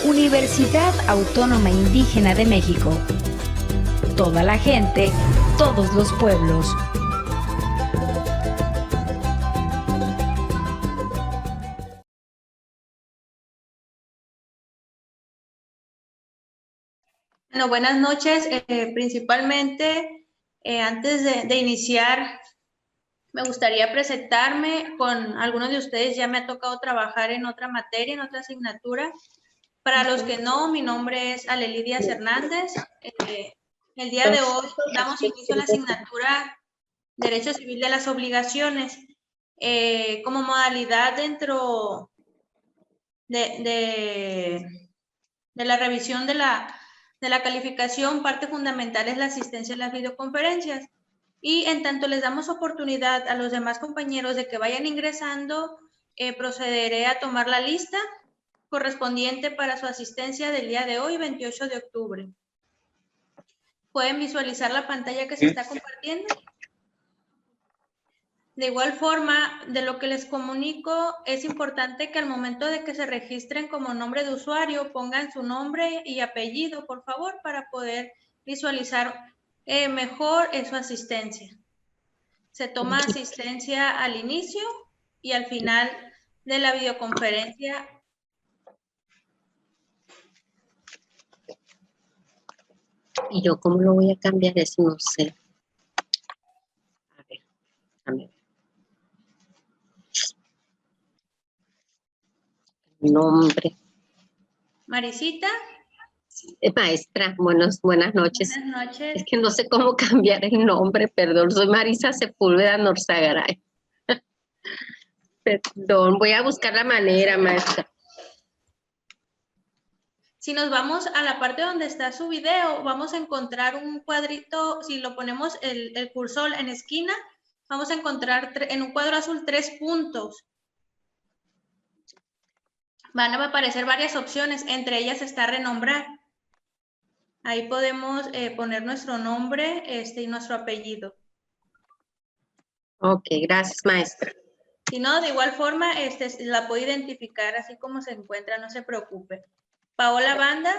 Universidad Autónoma Indígena de México. Toda la gente, todos los pueblos. Bueno, buenas noches. Principalmente, antes de iniciar, me gustaría presentarme. Con algunos de ustedes ya me ha tocado trabajar en otra materia, en otra asignatura. Para los que no, mi nombre es Alely Díaz Hernández. El día de hoy damos inicio a la asignatura Derecho Civil de las Obligaciones. Como modalidad dentro de la revisión de la calificación, parte fundamental es la asistencia a las videoconferencias. Y en tanto les damos oportunidad a los demás compañeros de que vayan ingresando, procederé a tomar la lista correspondiente para su asistencia del día de hoy, 28 de octubre. ¿Pueden visualizar la pantalla que se está compartiendo? De igual forma, de lo que les comunico, es importante que al momento de que se registren como nombre de usuario, pongan su nombre y apellido, por favor, para poder visualizar mejor su asistencia. Se toma asistencia al inicio y al final de la videoconferencia. ¿Y yo cómo lo voy a cambiar? Eso no sé. A ver, déjame ver. Nombre. Marisita. Maestra, buenas noches. Buenas noches. Es que no sé cómo cambiar el nombre, perdón. Soy Marisa Sepúlveda Norzagaray. Perdón, voy a buscar la manera, maestra. Si nos vamos a la parte donde está su video, vamos a encontrar un cuadrito. Si lo ponemos el cursor en esquina, vamos a encontrar en un cuadro azul 3 puntos. Van a aparecer varias opciones, entre ellas está renombrar. Ahí podemos poner nuestro nombre y nuestro apellido. Ok, gracias, maestra. Si no, de igual forma, la puedo identificar así como se encuentra, no se preocupe. Paola Banda.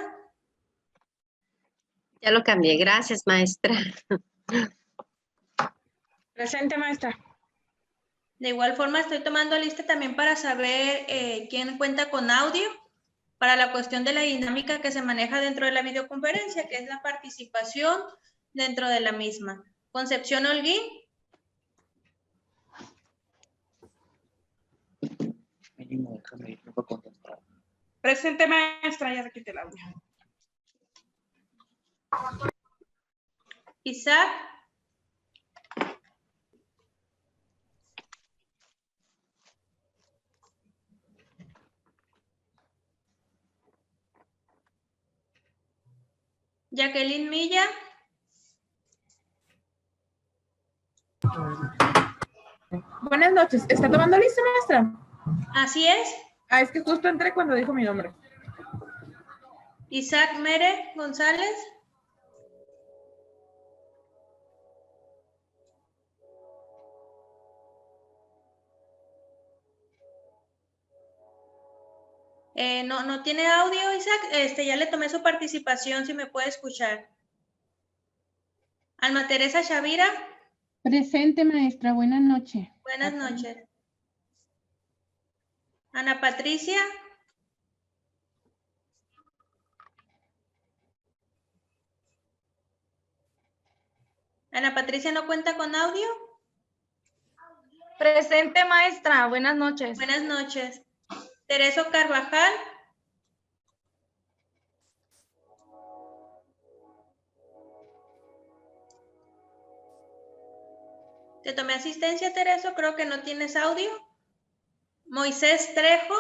Ya lo cambié, gracias, maestra. Presente, maestra. De igual forma, estoy tomando lista también para saber quién cuenta con audio para la cuestión de la dinámica que se maneja dentro de la videoconferencia, que es la participación dentro de la misma. Concepción Holguín. Presente, maestra, ya le quité el audio. Isaac. Jacqueline Milla. Buenas noches. ¿Está tomando lista, maestra? Así es. Es que justo entré cuando dijo mi nombre. Isaac Mere González. No tiene audio, Isaac. Ya le tomé su participación, si me puede escuchar. Alma Teresa Chavira. Presente, maestra. Buenas noches. Buenas noches. Ana Patricia. Ana Patricia no cuenta con audio. Presente, maestra. Buenas noches. Buenas noches. Tereso Carvajal. Te tomé asistencia, Tereso. Creo que no tienes audio. Moisés Trejo.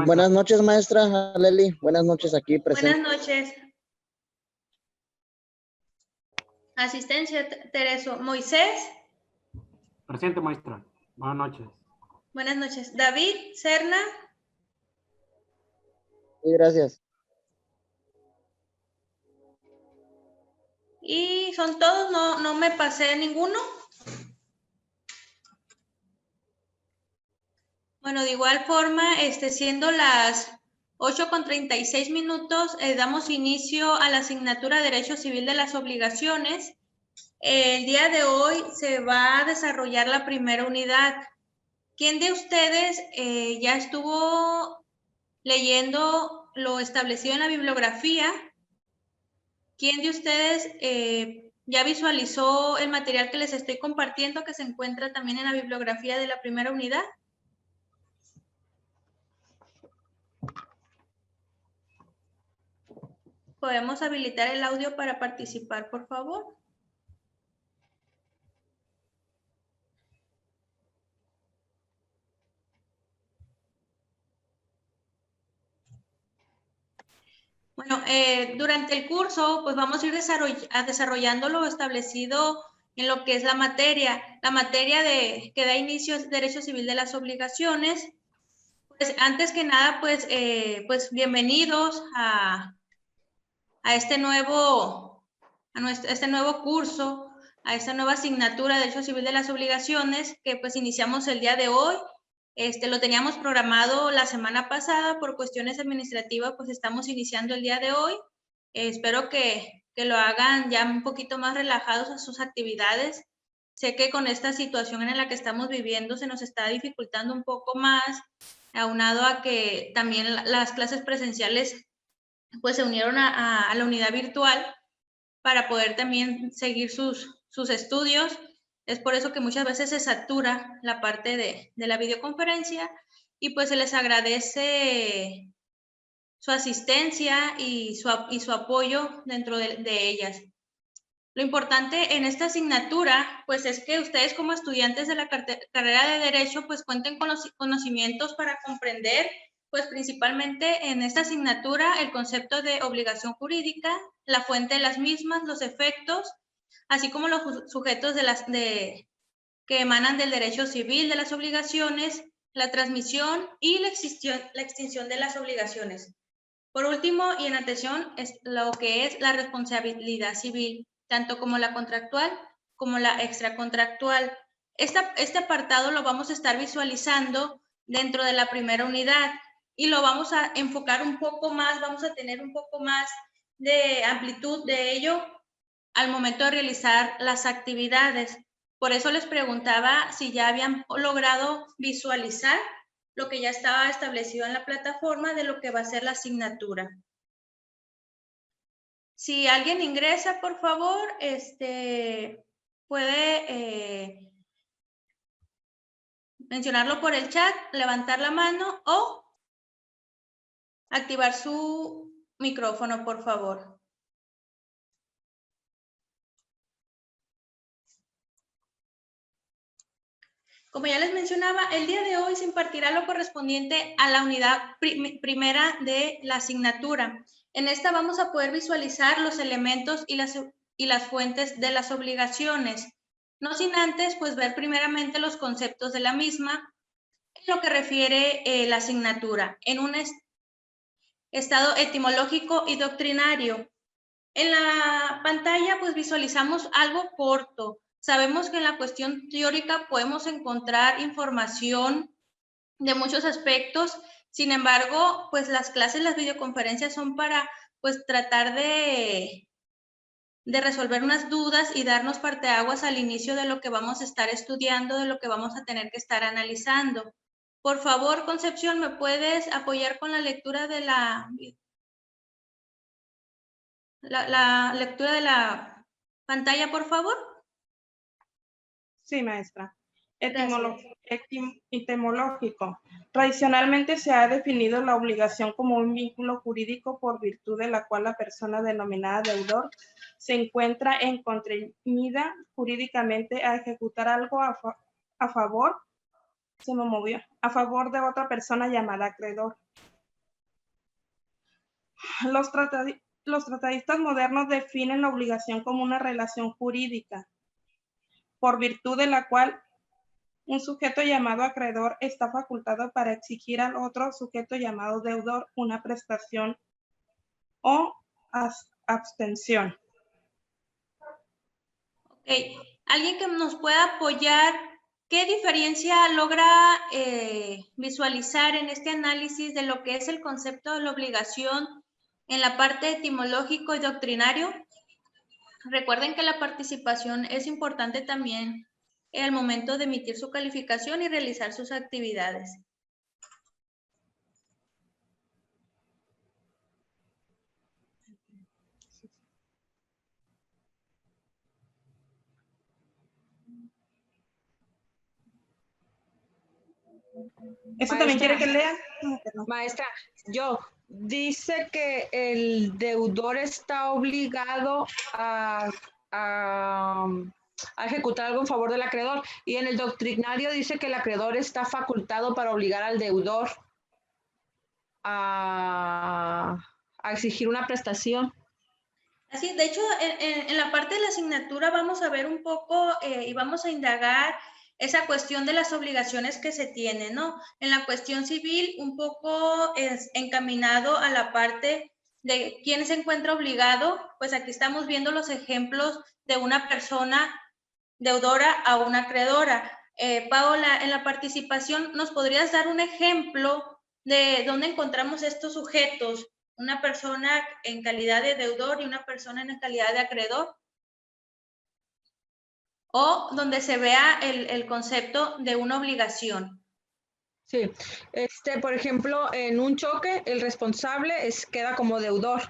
Buenas noches, maestra Alely. Buenas noches aquí presente. Buenas noches. Asistencia, Tereso. Moisés. Presente, maestra. Buenas noches. Buenas noches. David Serna. Sí, gracias. Y son todos, no me pasé ninguno. Bueno, de igual forma, siendo las 8:36 damos inicio a la asignatura Derecho Civil de las Obligaciones. El día de hoy se va a desarrollar la primera unidad. ¿Quién de ustedes ya estuvo leyendo lo establecido en la bibliografía? ¿Quién de ustedes ya visualizó el material que les estoy compartiendo, que se encuentra también en la bibliografía de la primera unidad? ¿Podemos habilitar el audio para participar, por favor? Bueno, durante el curso, pues vamos a ir desarrollando lo establecido en lo que es la materia. La materia que da inicio es Derecho Civil de las Obligaciones. Pues antes que nada, pues bienvenidos a este nuevo curso, a esta nueva asignatura de Derecho Civil de las Obligaciones que pues iniciamos el día de hoy. Lo teníamos programado la semana pasada, por cuestiones administrativas, pues estamos iniciando el día de hoy. Espero que lo hagan ya un poquito más relajados a sus actividades. Sé que con esta situación en la que estamos viviendo se nos está dificultando un poco más, aunado a que también las clases presenciales pues se unieron a la unidad virtual para poder también seguir sus estudios. Es por eso que muchas veces se satura la parte de la videoconferencia y pues se les agradece su asistencia y su apoyo dentro de ellas. Lo importante en esta asignatura, pues es que ustedes como estudiantes de la carrera de Derecho, pues cuenten con los conocimientos para comprender, pues principalmente en esta asignatura, el concepto de obligación jurídica, la fuente de las mismas, los efectos, así como los sujetos que emanan del derecho civil de las obligaciones, la transmisión y la extinción de las obligaciones. Por último, y en atención, es lo que es la responsabilidad civil, tanto como la contractual como la extracontractual. Este apartado lo vamos a estar visualizando dentro de la primera unidad y lo vamos a enfocar un poco más, vamos a tener un poco más de amplitud de ello al momento de realizar las actividades. Por eso les preguntaba si ya habían logrado visualizar lo que ya estaba establecido en la plataforma de lo que va a ser la asignatura. Si alguien ingresa, por favor, puede mencionarlo por el chat, levantar la mano o activar su micrófono, por favor. Como ya les mencionaba, el día de hoy se impartirá lo correspondiente a la unidad primera de la asignatura. En esta vamos a poder visualizar los elementos y las fuentes de las obligaciones, no sin antes pues ver primeramente los conceptos de la misma en lo que refiere la asignatura, en un estado etimológico y doctrinario. En la pantalla pues visualizamos algo corto. Sabemos que en la cuestión teórica podemos encontrar información de muchos aspectos. Sin embargo, pues las clases, las videoconferencias son para pues tratar de resolver unas dudas y darnos parteaguas al inicio de lo que vamos a estar estudiando, de lo que vamos a tener que estar analizando. Por favor, Concepción, ¿me puedes apoyar con la lectura de la lectura de la pantalla, por favor? Sí, maestra. Gracias. Etimológico. Tradicionalmente se ha definido la obligación como un vínculo jurídico por virtud de la cual la persona denominada deudor se encuentra constreñida jurídicamente a ejecutar algo a favor de otra persona llamada acreedor. Los tratadistas modernos definen la obligación como una relación jurídica por virtud de la cual un sujeto llamado acreedor está facultado para exigir al otro sujeto llamado deudor una prestación o abstención. Ok, alguien que nos pueda apoyar, ¿Qué diferencia logra visualizar en este análisis de lo que es el concepto de la obligación en la parte etimológico y doctrinario? Recuerden que la participación es importante también al momento de emitir su calificación y realizar sus actividades. ¿Eso también quiere que lea? Maestra, dice que el deudor está obligado a ejecutar algo en favor del acreedor, y en el doctrinario dice que el acreedor está facultado para obligar al deudor a exigir una prestación. Así, de hecho, en la parte de la asignatura vamos a ver un poco y vamos a indagar esa cuestión de las obligaciones que se tienen, ¿no? En la cuestión civil, un poco es encaminado a la parte de quién se encuentra obligado. Pues aquí estamos viendo los ejemplos de una persona deudora a una acreedora. Paola, en la participación, ¿nos podrías dar un ejemplo de dónde encontramos estos sujetos? Una persona en calidad de deudor y una persona en calidad de acreedor. O donde se vea el concepto de una obligación. Sí, por ejemplo, en un choque, el responsable queda como deudor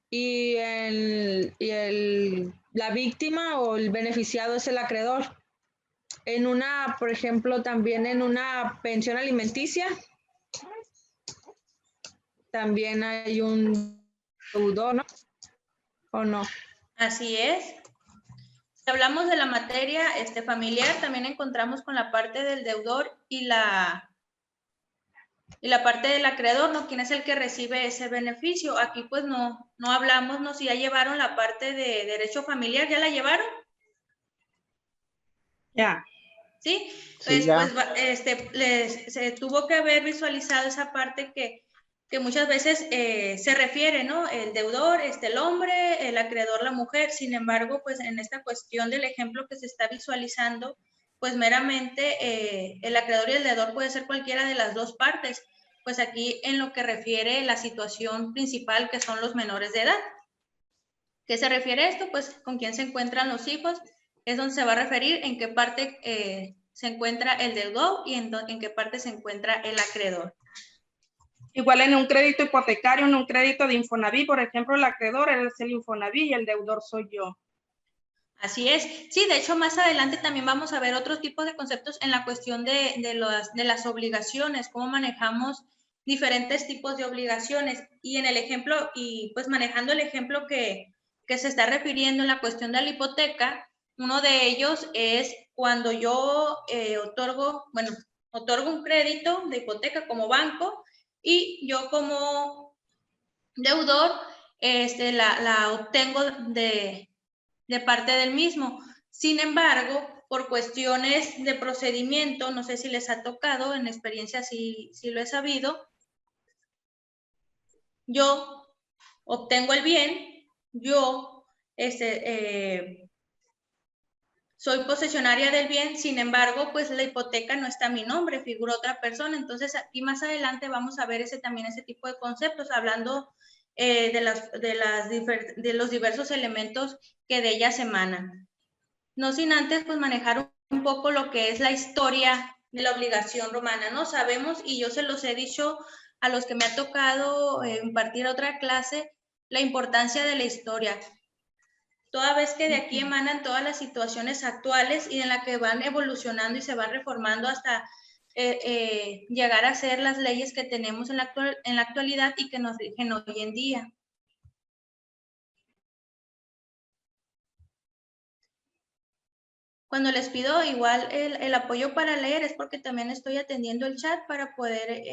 y la víctima o el beneficiado es el acreedor. En una, por ejemplo, también en una pensión alimenticia, también hay un deudor, ¿no? ¿O no? Así es. Si hablamos de la materia familiar, también encontramos con la parte del deudor y la parte del acreedor, ¿no? ¿Quién es el que recibe ese beneficio? Aquí pues no hablamos, ¿no? Si ya llevaron la parte de derecho familiar, ¿ya la llevaron? Ya. ¿Sí? Sí, ya. Pues se tuvo que haber visualizado esa parte que muchas veces se refiere, ¿no? El deudor, el hombre, el acreedor, la mujer. Sin embargo, pues en esta cuestión del ejemplo que se está visualizando, pues meramente el acreedor y el deudor puede ser cualquiera de las dos partes. Pues aquí en lo que refiere la situación principal, que son los menores de edad. ¿Qué se refiere a esto? Pues con quién se encuentran los hijos, es donde se va a referir en qué parte se encuentra el deudor y en qué parte se encuentra el acreedor. Igual en un crédito hipotecario, en un crédito de Infonavit, por ejemplo, el acreedor es el Infonavit y el deudor soy yo. Así es. Sí, de hecho, más adelante también vamos a ver otros tipos de conceptos en la cuestión de las obligaciones, cómo manejamos diferentes tipos de obligaciones. Y en el ejemplo, y pues manejando el ejemplo que se está refiriendo en la cuestión de la hipoteca, uno de ellos es cuando yo otorgo un crédito de hipoteca como banco y yo como deudor la obtengo de parte del mismo. Sin embargo, por cuestiones de procedimiento, no sé si les ha tocado, en experiencia sí lo he sabido, yo obtengo el bien, yo soy posesionaria del bien, sin embargo, pues la hipoteca no está a mi nombre, figura otra persona. Entonces, aquí más adelante vamos a ver ese tipo de conceptos, hablando de los diversos elementos que de ellas emanan. No sin antes, pues, manejar un poco lo que es la historia de la obligación romana, ¿no? Sabemos, y yo se los he dicho a los que me ha tocado impartir otra clase, la importancia de la historia. Toda vez que de aquí emanan todas las situaciones actuales y en la que van evolucionando y se van reformando hasta llegar a ser las leyes que tenemos en la actualidad y que nos rigen hoy en día. Cuando les pido igual el apoyo para leer es porque también estoy atendiendo el chat para poder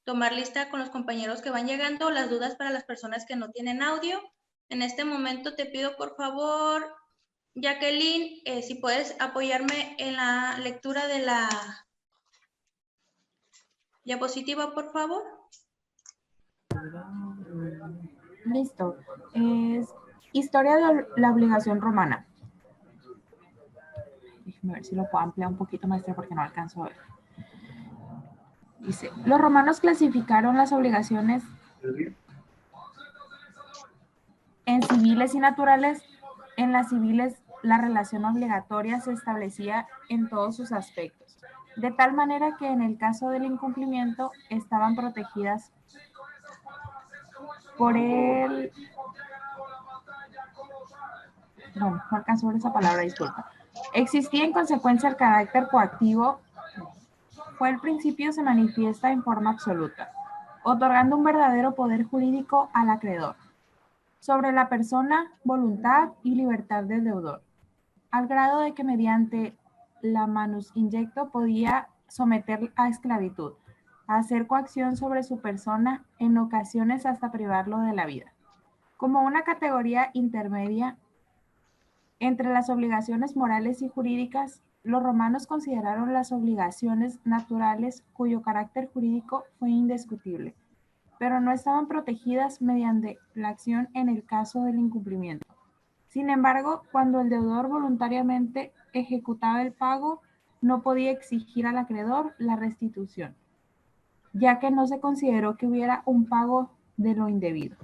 tomar lista con los compañeros que van llegando, las dudas para las personas que no tienen audio. En este momento te pido por favor, Jacqueline, si puedes apoyarme en la lectura de la diapositiva, por favor. Listo. Es historia de la obligación romana. Déjenme ver si lo puedo ampliar un poquito, maestra, porque no alcanzo a ver. Dice, los romanos clasificaron las obligaciones en civiles y naturales. En las civiles, la relación obligatoria se establecía en todos sus aspectos, de tal manera que en el caso del incumplimiento estaban protegidas por el... Bueno, no alcanzo a ver esa palabra, disculpa. Existía en consecuencia el carácter coactivo. Fue el principio se manifiesta en forma absoluta, otorgando un verdadero poder jurídico al acreedor sobre la persona, voluntad y libertad del deudor, al grado de que mediante la manus injecto podía someter a esclavitud, a hacer coacción sobre su persona, en ocasiones hasta privarlo de la vida. Como una categoría intermedia entre las obligaciones morales y jurídicas, los romanos consideraron las obligaciones naturales cuyo carácter jurídico fue indiscutible, pero no estaban protegidas mediante la acción en el caso del incumplimiento. Sin embargo, cuando el deudor voluntariamente ejecutaba el pago, no podía exigir al acreedor la restitución, ya que no se consideró que hubiera un pago de lo indebido.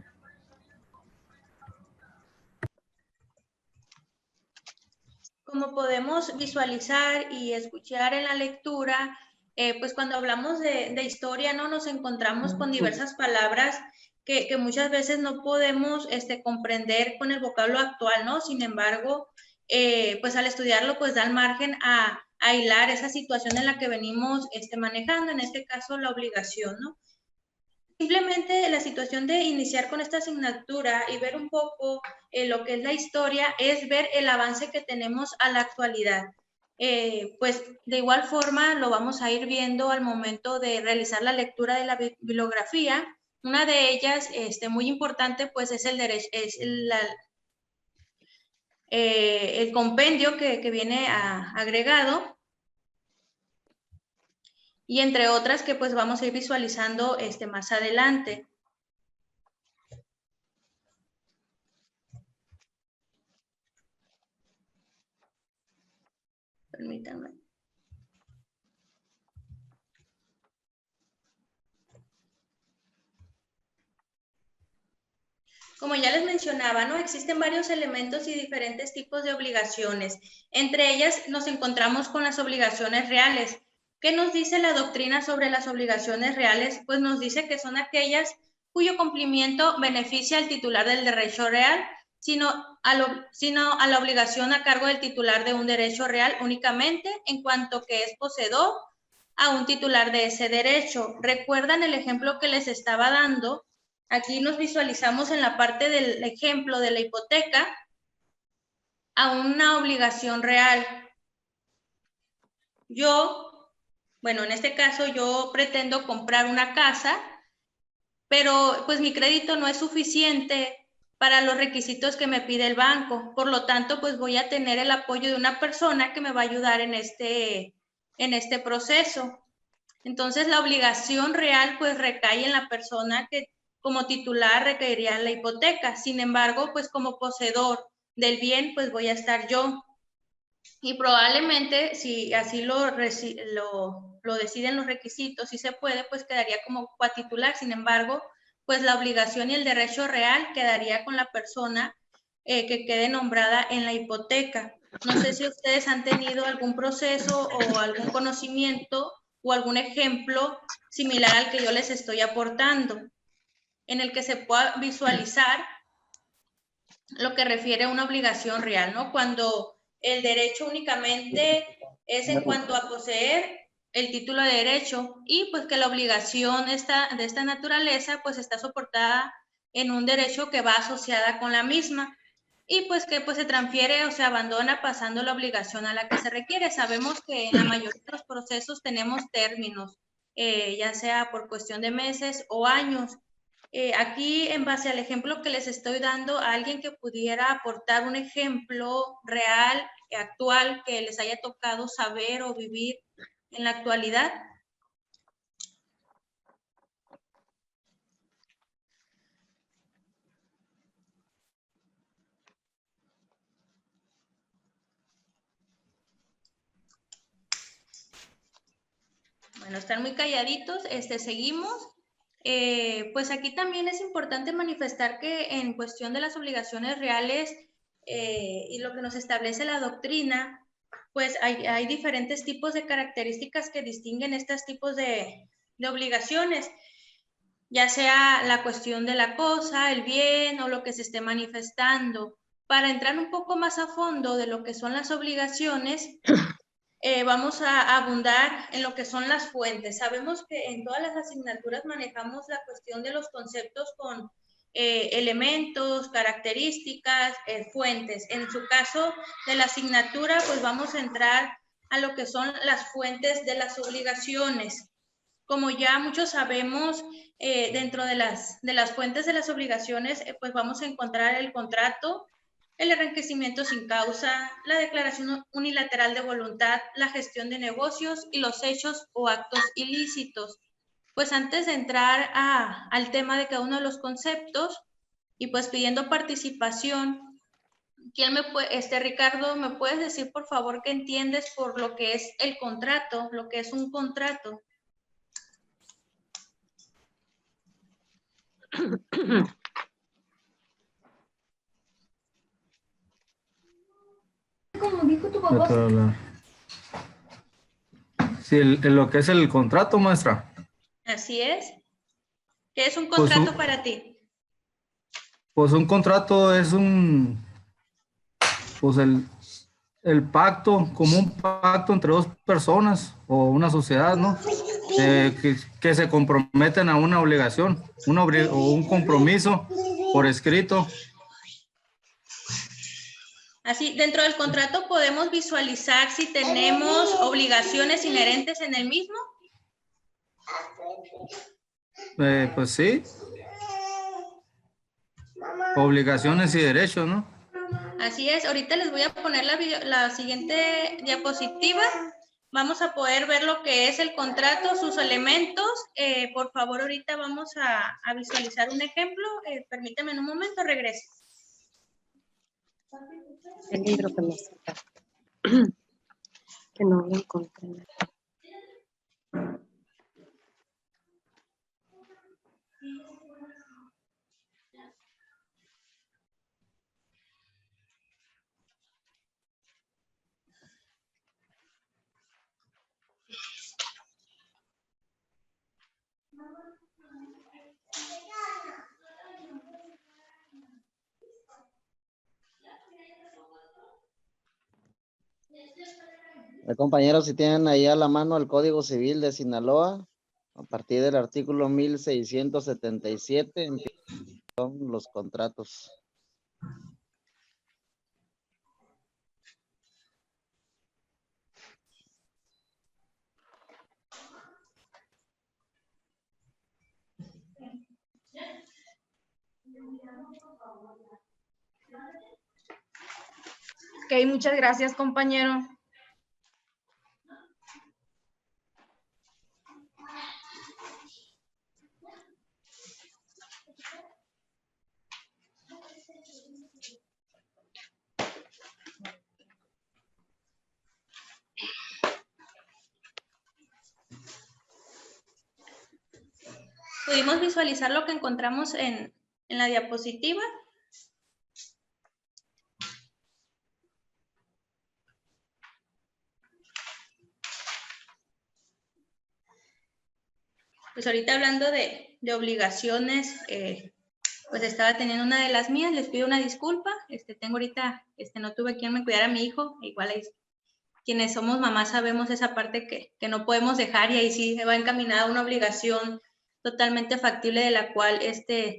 Como podemos visualizar y escuchar en la lectura, pues cuando hablamos de historia, ¿no? Nos encontramos con diversas palabras que muchas veces no podemos comprender con el vocablo actual, ¿no? Sin embargo, pues al estudiarlo, pues da el margen a hilar esa situación en la que venimos manejando, en este caso la obligación, ¿no? Simplemente la situación de iniciar con esta asignatura y ver un poco lo que es la historia es ver el avance que tenemos a la actualidad. Pues de igual forma lo vamos a ir viendo al momento de realizar la lectura de la bibliografía. Una de ellas, muy importante, pues es el compendio que viene agregado. Y entre otras que pues vamos a ir visualizando más adelante. Permítanme. Como ya les mencionaba, ¿no? Existen varios elementos y diferentes tipos de obligaciones. Entre ellas nos encontramos con las obligaciones reales. ¿Qué nos dice la doctrina sobre las obligaciones reales? Pues nos dice que son aquellas cuyo cumplimiento beneficia al titular del derecho real, sino a la obligación a cargo del titular de un derecho real únicamente en cuanto que es poseedor a un titular de ese derecho. ¿Recuerdan el ejemplo que les estaba dando? Aquí nos visualizamos en la parte del ejemplo de la hipoteca a una obligación real. Bueno, en este caso yo pretendo comprar una casa, pero pues mi crédito no es suficiente para los requisitos que me pide el banco. Por lo tanto, pues voy a tener el apoyo de una persona que me va a ayudar en este proceso. Entonces, la obligación real pues recae en la persona que como titular requeriría la hipoteca. Sin embargo, pues como poseedor del bien, pues voy a estar yo. Y probablemente, si así lo deciden los requisitos, si se puede, pues quedaría como coatitular. Sin embargo, pues la obligación y el derecho real quedaría con la persona que quede nombrada en la hipoteca. No sé si ustedes han tenido algún proceso o algún conocimiento o algún ejemplo similar al que yo les estoy aportando, en el que se pueda visualizar lo que refiere a una obligación real, ¿no? Cuando el derecho únicamente es en cuanto a poseer el título de derecho y pues que la obligación de esta naturaleza pues está soportada en un derecho que va asociada con la misma y pues que pues se transfiere o se abandona pasando la obligación a la que se requiere. Sabemos que en la mayoría de los procesos tenemos términos, ya sea por cuestión de meses o años. Aquí, en base al ejemplo que les estoy dando, a alguien que pudiera aportar un ejemplo real, actual, que les haya tocado saber o vivir en la actualidad. Bueno, están muy calladitos, seguimos. Pues aquí también es importante manifestar que en cuestión de las obligaciones reales y lo que nos establece la doctrina, pues hay diferentes tipos de características que distinguen estos tipos de obligaciones, ya sea la cuestión de la cosa, el bien o lo que se esté manifestando. Para entrar un poco más a fondo de lo que son las obligaciones, vamos a abundar en lo que son las fuentes. Sabemos que en todas las asignaturas manejamos la cuestión de los conceptos con elementos, características, fuentes. En su caso de la asignatura, pues vamos a entrar a lo que son las fuentes de las obligaciones. Como ya muchos sabemos, dentro de las fuentes de las obligaciones, pues vamos a encontrar el contrato, el enriquecimiento sin causa, la declaración unilateral de voluntad, la gestión de negocios y los hechos o actos ilícitos. Pues antes de entrar al tema de cada uno de los conceptos y pues pidiendo participación, ¿quién me puede, Ricardo, me puedes decir por favor qué entiendes por lo que es el contrato, lo que es un contrato? Como dijo tu papá. Sí, lo que es el contrato, maestra. Así es. ¿Qué es un contrato para ti? Pues un contrato es pues el pacto, como un pacto entre dos personas o una sociedad, ¿no? Que se comprometen a una obligación, o un compromiso por escrito. Así, dentro del contrato podemos visualizar si tenemos obligaciones inherentes en el mismo. Pues sí. Obligaciones y derechos, ¿no? Así es. Ahorita les voy a poner la siguiente diapositiva. Vamos a poder ver lo que es el contrato, sus elementos. Por favor, ahorita vamos a visualizar un ejemplo. Permíteme en un momento, regreso. El libro que me saca. Que no lo encontré. Compañeros, si tienen ahí a la mano el Código Civil de Sinaloa, a partir del artículo 1677, son los contratos. Ok, muchas gracias, compañero. ¿Pudimos visualizar lo que encontramos en la diapositiva? Pues ahorita hablando de obligaciones, pues estaba teniendo una de las mías, les pido una disculpa, tengo ahorita, no tuve quien me cuidara a mi hijo, igual hay quienes somos mamás sabemos esa parte que no podemos dejar y ahí sí va encaminada una obligación totalmente factible de la cual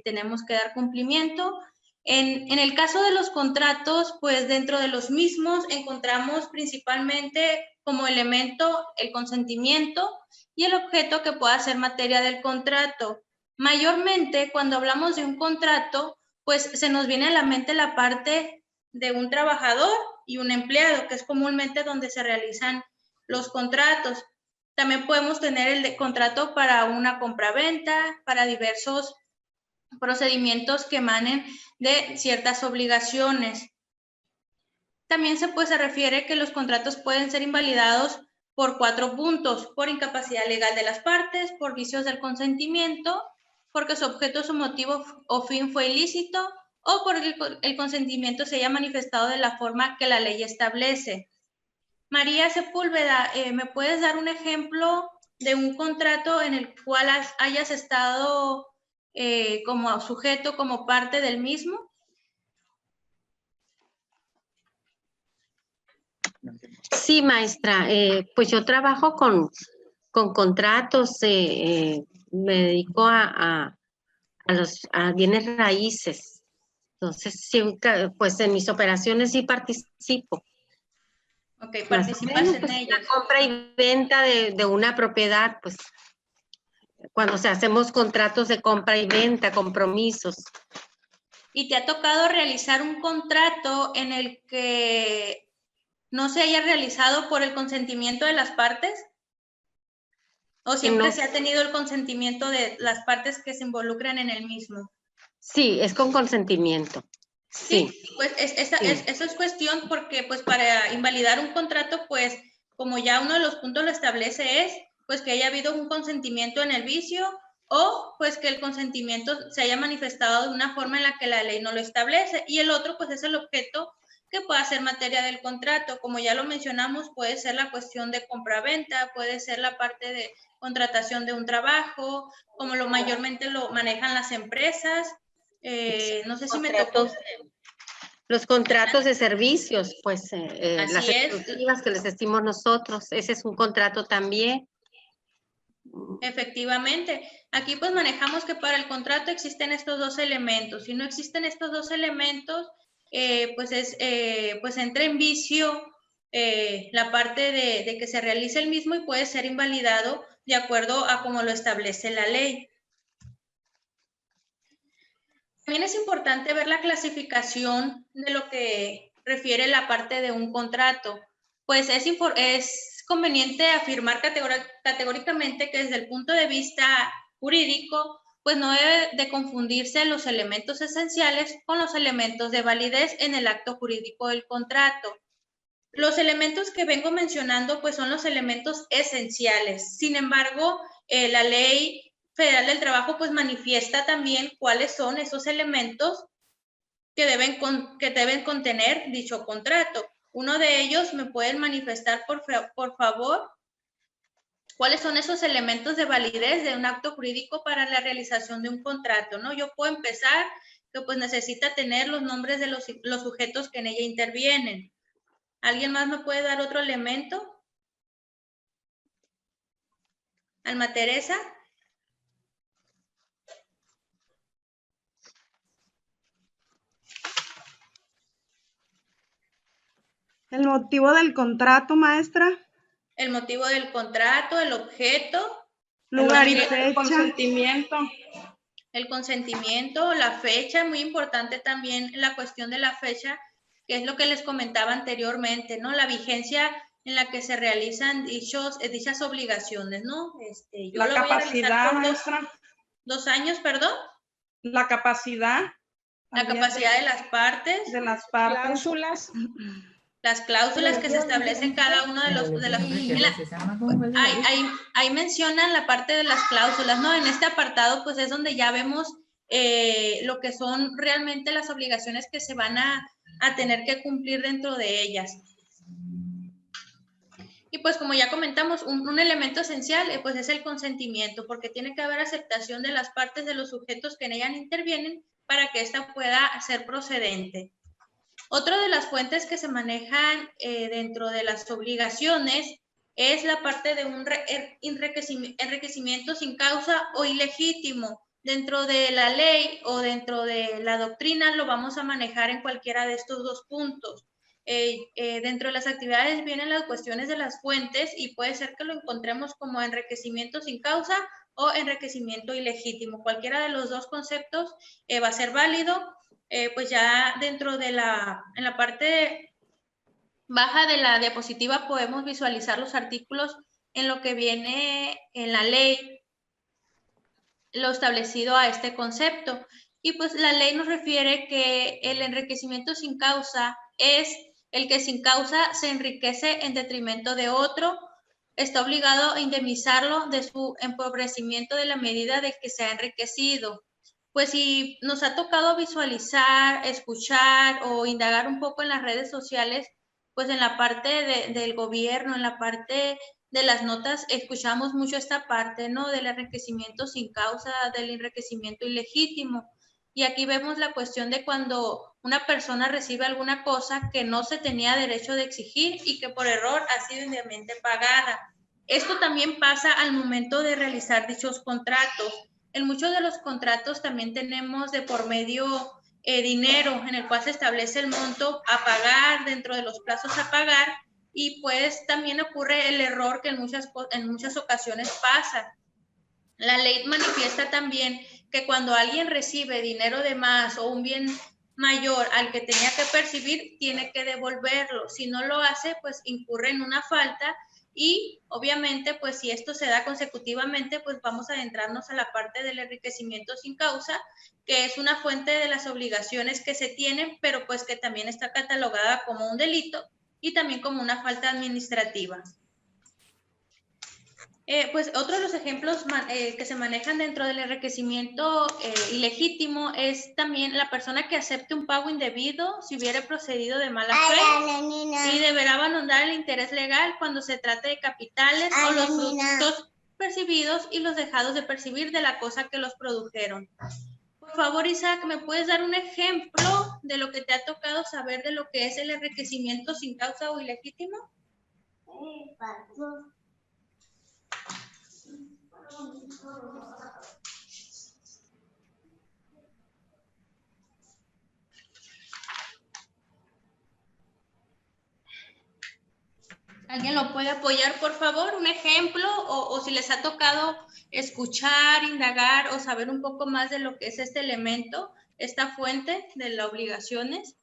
tenemos que dar cumplimiento. En el caso de los contratos, pues dentro de los mismos encontramos principalmente como elemento el consentimiento y el objeto que pueda ser materia del contrato. Mayormente, cuando hablamos de un contrato, pues se nos viene a la mente la parte de un trabajador y un empleado, que es comúnmente donde se realizan los contratos. También podemos tener el contrato para una compraventa, para diversos procedimientos que emanen de ciertas obligaciones. También se refiere que los contratos pueden ser invalidados por 4 puntos: por incapacidad legal de las partes, por vicios del consentimiento, porque su objeto, su motivo o fin fue ilícito, o porque el consentimiento se haya manifestado de la forma que la ley establece. María Sepúlveda, ¿me puedes dar un ejemplo de un contrato en el cual hayas estado como sujeto, como parte del mismo? Sí, maestra, pues yo trabajo con contratos, me dedico a bienes raíces. Entonces, sí, pues en mis operaciones sí participo. Ok, Más o participas menos, en pues, ellas. la compra y venta de una propiedad, pues cuando hacemos contratos de compra y venta, compromisos. ¿Y te ha tocado realizar un contrato en el que no se haya realizado por el consentimiento de las partes? ¿O siempre No. se ha tenido el consentimiento de las partes que se involucran en el mismo? Sí, es con consentimiento. Sí, pues eso es cuestión porque pues para invalidar un contrato, pues como ya uno de los puntos lo establece es pues que haya habido un consentimiento en el vicio o pues que el consentimiento se haya manifestado de una forma en la que la ley no lo establece, y el otro pues es el objeto que pueda ser materia del contrato. Como ya lo mencionamos, puede ser la cuestión de compra-venta, puede ser la parte de contratación de un trabajo, como lo mayormente lo manejan las empresas. No sé si me tocó. Los contratos de servicios, pues las Así es. exclusivas que les decimos nosotros, ese es un contrato también. Efectivamente. Aquí pues manejamos que para el contrato existen estos dos elementos. Si no existen estos dos elementos, pues entra en vicio la parte de que se realice el mismo y puede ser invalidado de acuerdo a como lo establece la ley. También es importante ver la clasificación de lo que refiere la parte de un contrato. Pues es conveniente afirmar categóricamente que desde el punto de vista jurídico, pues no debe de confundirse los elementos esenciales con los elementos de validez en el acto jurídico del contrato. Los elementos que vengo mencionando, pues son los elementos esenciales. Sin embargo, la Ley Federal del Trabajo, pues manifiesta también cuáles son esos elementos que deben contener dicho contrato. Uno de ellos, ¿me pueden manifestar, por favor, cuáles son esos elementos de validez de un acto jurídico para la realización de un contrato, ¿no? Yo puedo empezar que pues necesita tener los nombres de los sujetos que en ella intervienen. ¿Alguien más me puede dar otro elemento? Alma Teresa. ¿El motivo del contrato, maestra? El motivo del contrato, el objeto. Lugar y fecha. Consentimiento. El consentimiento, la fecha, muy importante también la cuestión de la fecha, que es lo que les comentaba anteriormente, ¿no? La vigencia en la que se realizan dichas obligaciones, ¿no? Yo la lo capacidad, voy a maestra. 2 años, perdón. La capacidad. La capacidad de las partes. De las partes. Cláusulas. Las cláusulas que se establecen cada uno de los... Ahí mencionan la parte de las cláusulas, ¿no? En este apartado, pues es donde ya vemos lo que son realmente las obligaciones que se van a tener que cumplir dentro de ellas. Y pues como ya comentamos, un elemento esencial pues es el consentimiento, porque tiene que haber aceptación de las partes de los sujetos que en ella intervienen para que ésta pueda ser procedente. Otra de las fuentes que se manejan dentro de las obligaciones es la parte de un enriquecimiento sin causa o ilegítimo. Dentro de la ley o dentro de la doctrina lo vamos a manejar en cualquiera de estos dos puntos. Dentro de las actividades vienen las cuestiones de las fuentes y puede ser que lo encontremos como enriquecimiento sin causa o enriquecimiento ilegítimo. Cualquiera de los dos conceptos va a ser válido. Pues ya dentro de en la parte baja de la diapositiva podemos visualizar los artículos en lo que viene en la ley, lo establecido a este concepto. Y pues la ley nos refiere que el enriquecimiento sin causa es el que sin causa se enriquece en detrimento de otro está obligado a indemnizarlo de su empobrecimiento de la medida de que se ha enriquecido. Pues si nos ha tocado visualizar, escuchar o indagar un poco en las redes sociales, pues en la parte del gobierno, en la parte de las notas, escuchamos mucho esta parte, ¿no? Del enriquecimiento sin causa, del enriquecimiento ilegítimo. Y aquí vemos la cuestión de cuando una persona recibe alguna cosa que no se tenía derecho de exigir y que por error ha sido indebidamente pagada. Esto también pasa al momento de realizar dichos contratos. En muchos de los contratos también tenemos de por medio dinero en el cual se establece el monto a pagar dentro de los plazos a pagar, y pues también ocurre el error que en muchas ocasiones pasa. La ley manifiesta también que cuando alguien recibe dinero de más o un bien mayor al que tenía que percibir, tiene que devolverlo. Si no lo hace, pues incurre en una falta. Y obviamente, pues si esto se da consecutivamente, pues vamos a adentrarnos a la parte del enriquecimiento sin causa, que es una fuente de las obligaciones que se tienen, pero pues que también está catalogada como un delito y también como una falta administrativa. Pues otro de los ejemplos que se manejan dentro del enriquecimiento ilegítimo es también la persona que acepte un pago indebido si hubiere procedido de mala fe, y deberá abandonar el interés legal cuando se trate de capitales o los frutos percibidos y los dejados de percibir de la cosa que los produjeron. Por favor, Isaac, ¿me puedes dar un ejemplo de lo que te ha tocado saber de lo que es el enriquecimiento sin causa o ilegítimo? ¿Alguien lo puede apoyar, por favor? Un ejemplo, o si les ha tocado escuchar, indagar o saber un poco más de lo que es este elemento, esta fuente de las obligaciones.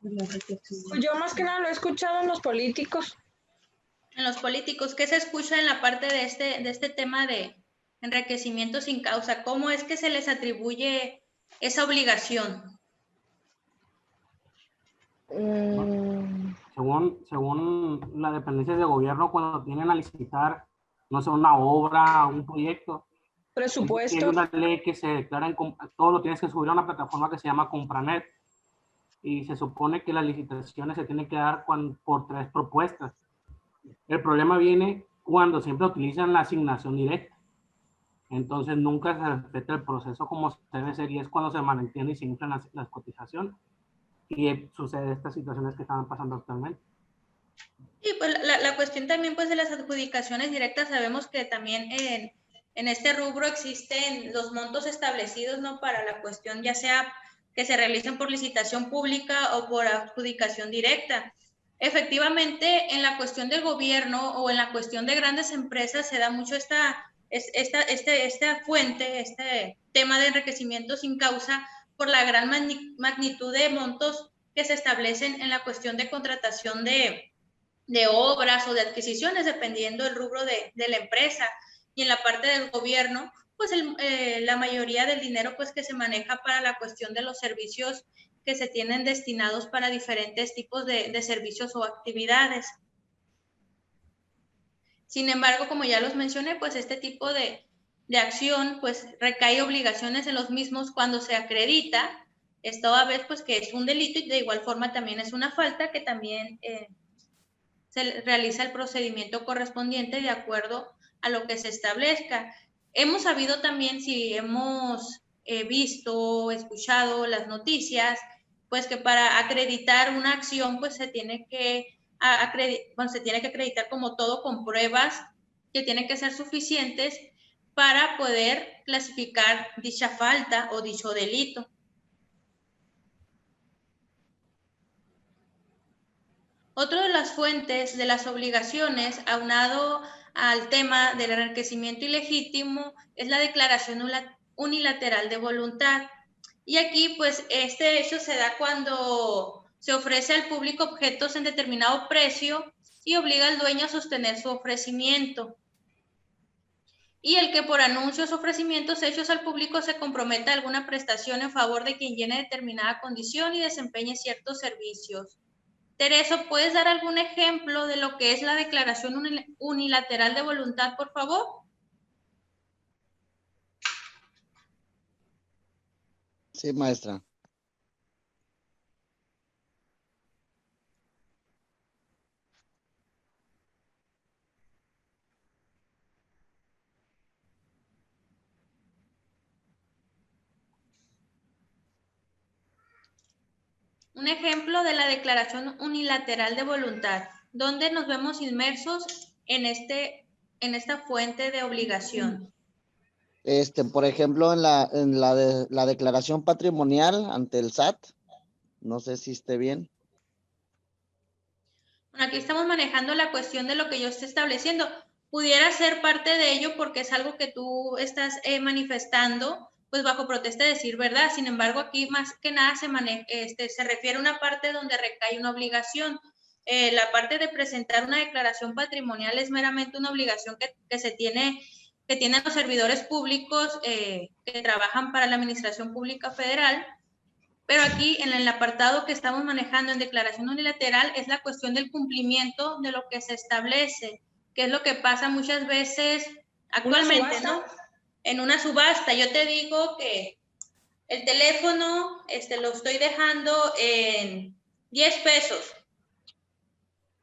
Pues yo más que nada lo he escuchado en los políticos. En los políticos, ¿qué se escucha en la parte de este tema de enriquecimiento sin causa? ¿Cómo es que se les atribuye esa obligación? Según las dependencias de gobierno, cuando tienen a licitar, no sé, una obra, un proyecto, presupuesto, hay una ley que se declara, todo lo tienes que subir a una plataforma que se llama Compranet, y se supone que las licitaciones se tienen que dar por 3 propuestas. El problema viene cuando siempre utilizan la asignación directa. Entonces nunca se respeta el proceso como se debe ser, y es cuando se malentiende y se inflan las cotizaciones. Y sucede estas situaciones que están pasando actualmente. Sí, pues la cuestión también pues de las adjudicaciones directas, sabemos que también en este rubro existen los montos establecidos, ¿no? Para la cuestión ya sea que se realicen por licitación pública o por adjudicación directa. Efectivamente, en la cuestión del gobierno o en la cuestión de grandes empresas se da mucho esta fuente, este tema de enriquecimiento sin causa, por la gran magnitud de montos que se establecen en la cuestión de contratación de obras o de adquisiciones, dependiendo del rubro de la empresa. Y en la parte del gobierno, pues la mayoría del dinero pues que se maneja para la cuestión de los servicios que se tienen destinados para diferentes tipos de servicios o actividades. Sin embargo, como ya los mencioné, pues este tipo de acción pues recae obligaciones en los mismos cuando se acredita esto, a veces pues que es un delito, y de igual forma también es una falta que también se realiza el procedimiento correspondiente de acuerdo a lo que se establezca. Hemos sabido también, si hemos visto, escuchado las noticias, pues que para acreditar una acción pues se tiene que acreditar como todo con pruebas que tienen que ser suficientes para poder clasificar dicha falta o dicho delito. Otra de las fuentes de las obligaciones, aunado al tema del enriquecimiento ilegítimo, es la declaración unilateral de voluntad. Y aquí, pues, este hecho se da cuando se ofrece al público objetos en determinado precio y obliga al dueño a sostener su ofrecimiento. Y el que por anuncios o ofrecimientos hechos al público se comprometa a alguna prestación en favor de quien llene determinada condición y desempeñe ciertos servicios. Tereso, ¿puedes dar algún ejemplo de lo que es la declaración unilateral de voluntad, por favor? Sí, maestra. Un ejemplo de la declaración unilateral de voluntad, donde nos vemos inmersos en esta fuente de obligación. Por ejemplo, en la declaración patrimonial ante el SAT, no sé si esté bien. Bueno, aquí estamos manejando la cuestión de lo que yo estoy estableciendo. Pudiera ser parte de ello porque es algo que tú estás manifestando, pues bajo protesta de decir verdad. Sin embargo, aquí más que nada se refiere a una parte donde recae una obligación. La parte de presentar una declaración patrimonial es meramente una obligación que tienen los servidores públicos que trabajan para la Administración Pública Federal. Pero aquí en el apartado que estamos manejando en declaración unilateral es la cuestión del cumplimiento de lo que se establece, que es lo que pasa muchas veces actualmente, ¿no? En una subasta, yo te digo que el teléfono lo estoy dejando en 10 pesos.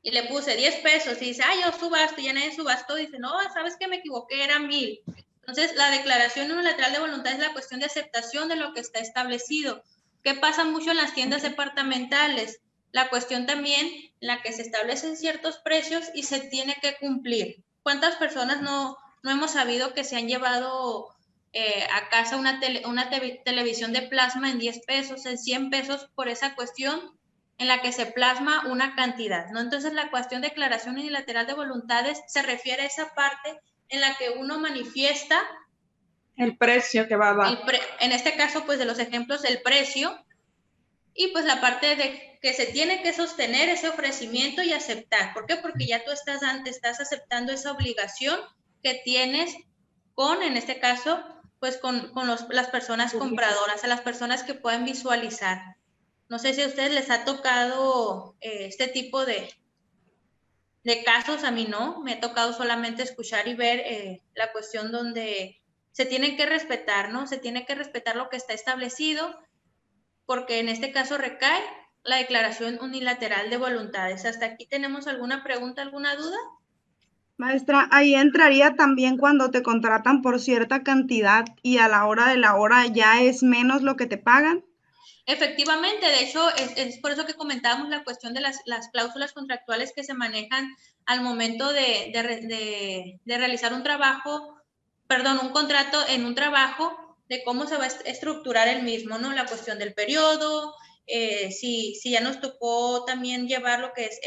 Y le puse 10 pesos y dice, yo subasto, y ya nadie subastó. Dice, no, ¿sabes qué? Me equivoqué, era 1000. Entonces, la declaración unilateral de voluntad es la cuestión de aceptación de lo que está establecido. ¿Qué pasa mucho en las tiendas departamentales? La cuestión también en la que se establecen ciertos precios y se tiene que cumplir. ¿Cuántas personas no hemos sabido que se han llevado a casa una televisión de plasma en 10 pesos, en 100 pesos por esa cuestión en la que se plasma una cantidad, ¿no? Entonces, la cuestión de declaración unilateral de voluntades se refiere a esa parte en la que uno manifiesta el precio que va a dar. En este caso, pues, de los ejemplos, el precio, y pues la parte de que se tiene que sostener ese ofrecimiento y aceptar. ¿Por qué? Porque ya tú estás aceptando esa obligación que tienes con, en este caso, pues con las personas compradoras, a las personas que pueden visualizar. No sé si a ustedes les ha tocado este tipo de casos, a mí no, me ha tocado solamente escuchar y ver la cuestión donde se tienen que respetar, ¿no? Se tiene que respetar lo que está establecido, porque en este caso recae la declaración unilateral de voluntades. ¿Hasta aquí tenemos alguna pregunta, alguna duda? Maestra, ahí entraría también cuando te contratan por cierta cantidad y a la hora de la hora ya es menos lo que te pagan. Efectivamente, de hecho, es por eso que comentábamos la cuestión de las cláusulas contractuales que se manejan al momento de realizar un contrato en un trabajo, de cómo se va a estructurar el mismo, ¿no? La cuestión del periodo, si ya nos tocó también llevar lo que es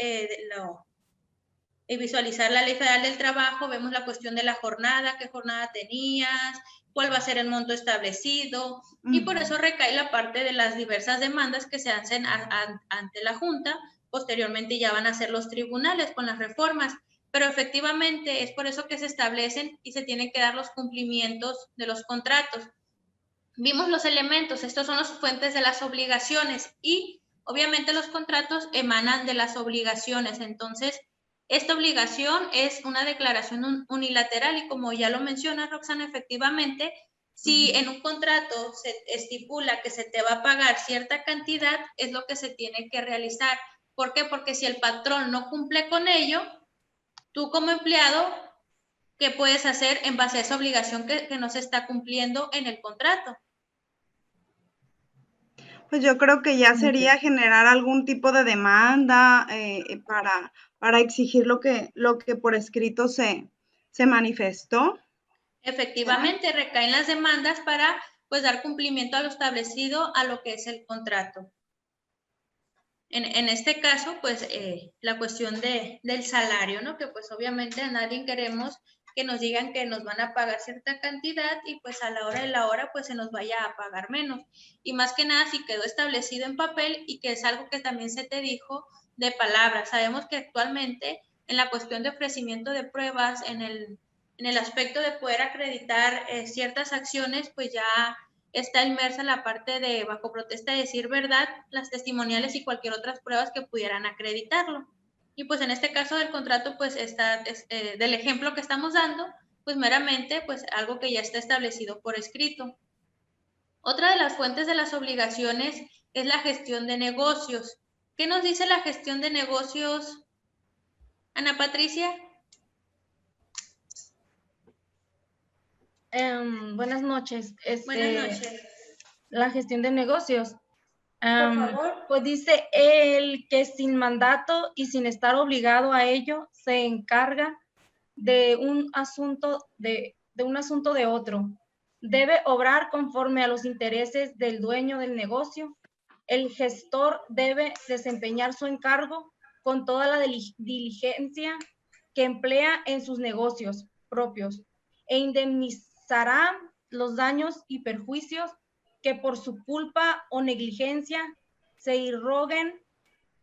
y visualizar la Ley Federal del Trabajo, vemos la cuestión de la jornada, qué jornada tenías, cuál va a ser el monto establecido, y por eso recae la parte de las diversas demandas que se hacen ante la Junta. Posteriormente ya van a ser los tribunales con las reformas, pero efectivamente es por eso que se establecen y se tienen que dar los cumplimientos de los contratos. Vimos los elementos, estos son las fuentes de las obligaciones, y obviamente los contratos emanan de las obligaciones. Entonces, esta obligación es una declaración unilateral, y como ya lo menciona Roxana, efectivamente, si en un contrato se estipula que se te va a pagar cierta cantidad, es lo que se tiene que realizar. ¿Por qué? Porque si el patrón no cumple con ello, tú como empleado, ¿qué puedes hacer en base a esa obligación que no se está cumpliendo en el contrato? Pues yo creo que ya sería generar algún tipo de demanda para exigir lo que por escrito se manifestó. Efectivamente, recaen las demandas para pues dar cumplimiento a lo establecido, a lo que es el contrato. En este caso, pues la cuestión del salario, ¿no? Que pues obviamente a nadie queremos que nos digan que nos van a pagar cierta cantidad y pues a la hora de la hora pues se nos vaya a pagar menos. Y más que nada si quedó establecido en papel y que es algo que también se te dijo de palabras. Sabemos que actualmente en la cuestión de ofrecimiento de pruebas, en el aspecto de poder acreditar ciertas acciones, pues ya está inmersa la parte de bajo protesta de decir verdad, las testimoniales y cualquier otras pruebas que pudieran acreditarlo. Y pues en este caso del contrato, pues está, del ejemplo que estamos dando, pues meramente pues algo que ya está establecido por escrito. Otra de las fuentes de las obligaciones es la gestión de negocios. ¿Qué nos dice la gestión de negocios, Ana Patricia? Buenas noches. Buenas noches. La gestión de negocios. Por favor. Pues dice el que sin mandato y sin estar obligado a ello se encarga de un asunto de otro. Debe obrar conforme a los intereses del dueño del negocio. El gestor debe desempeñar su encargo con toda la diligencia que emplea en sus negocios propios e indemnizará los daños y perjuicios que por su culpa o negligencia se irroguen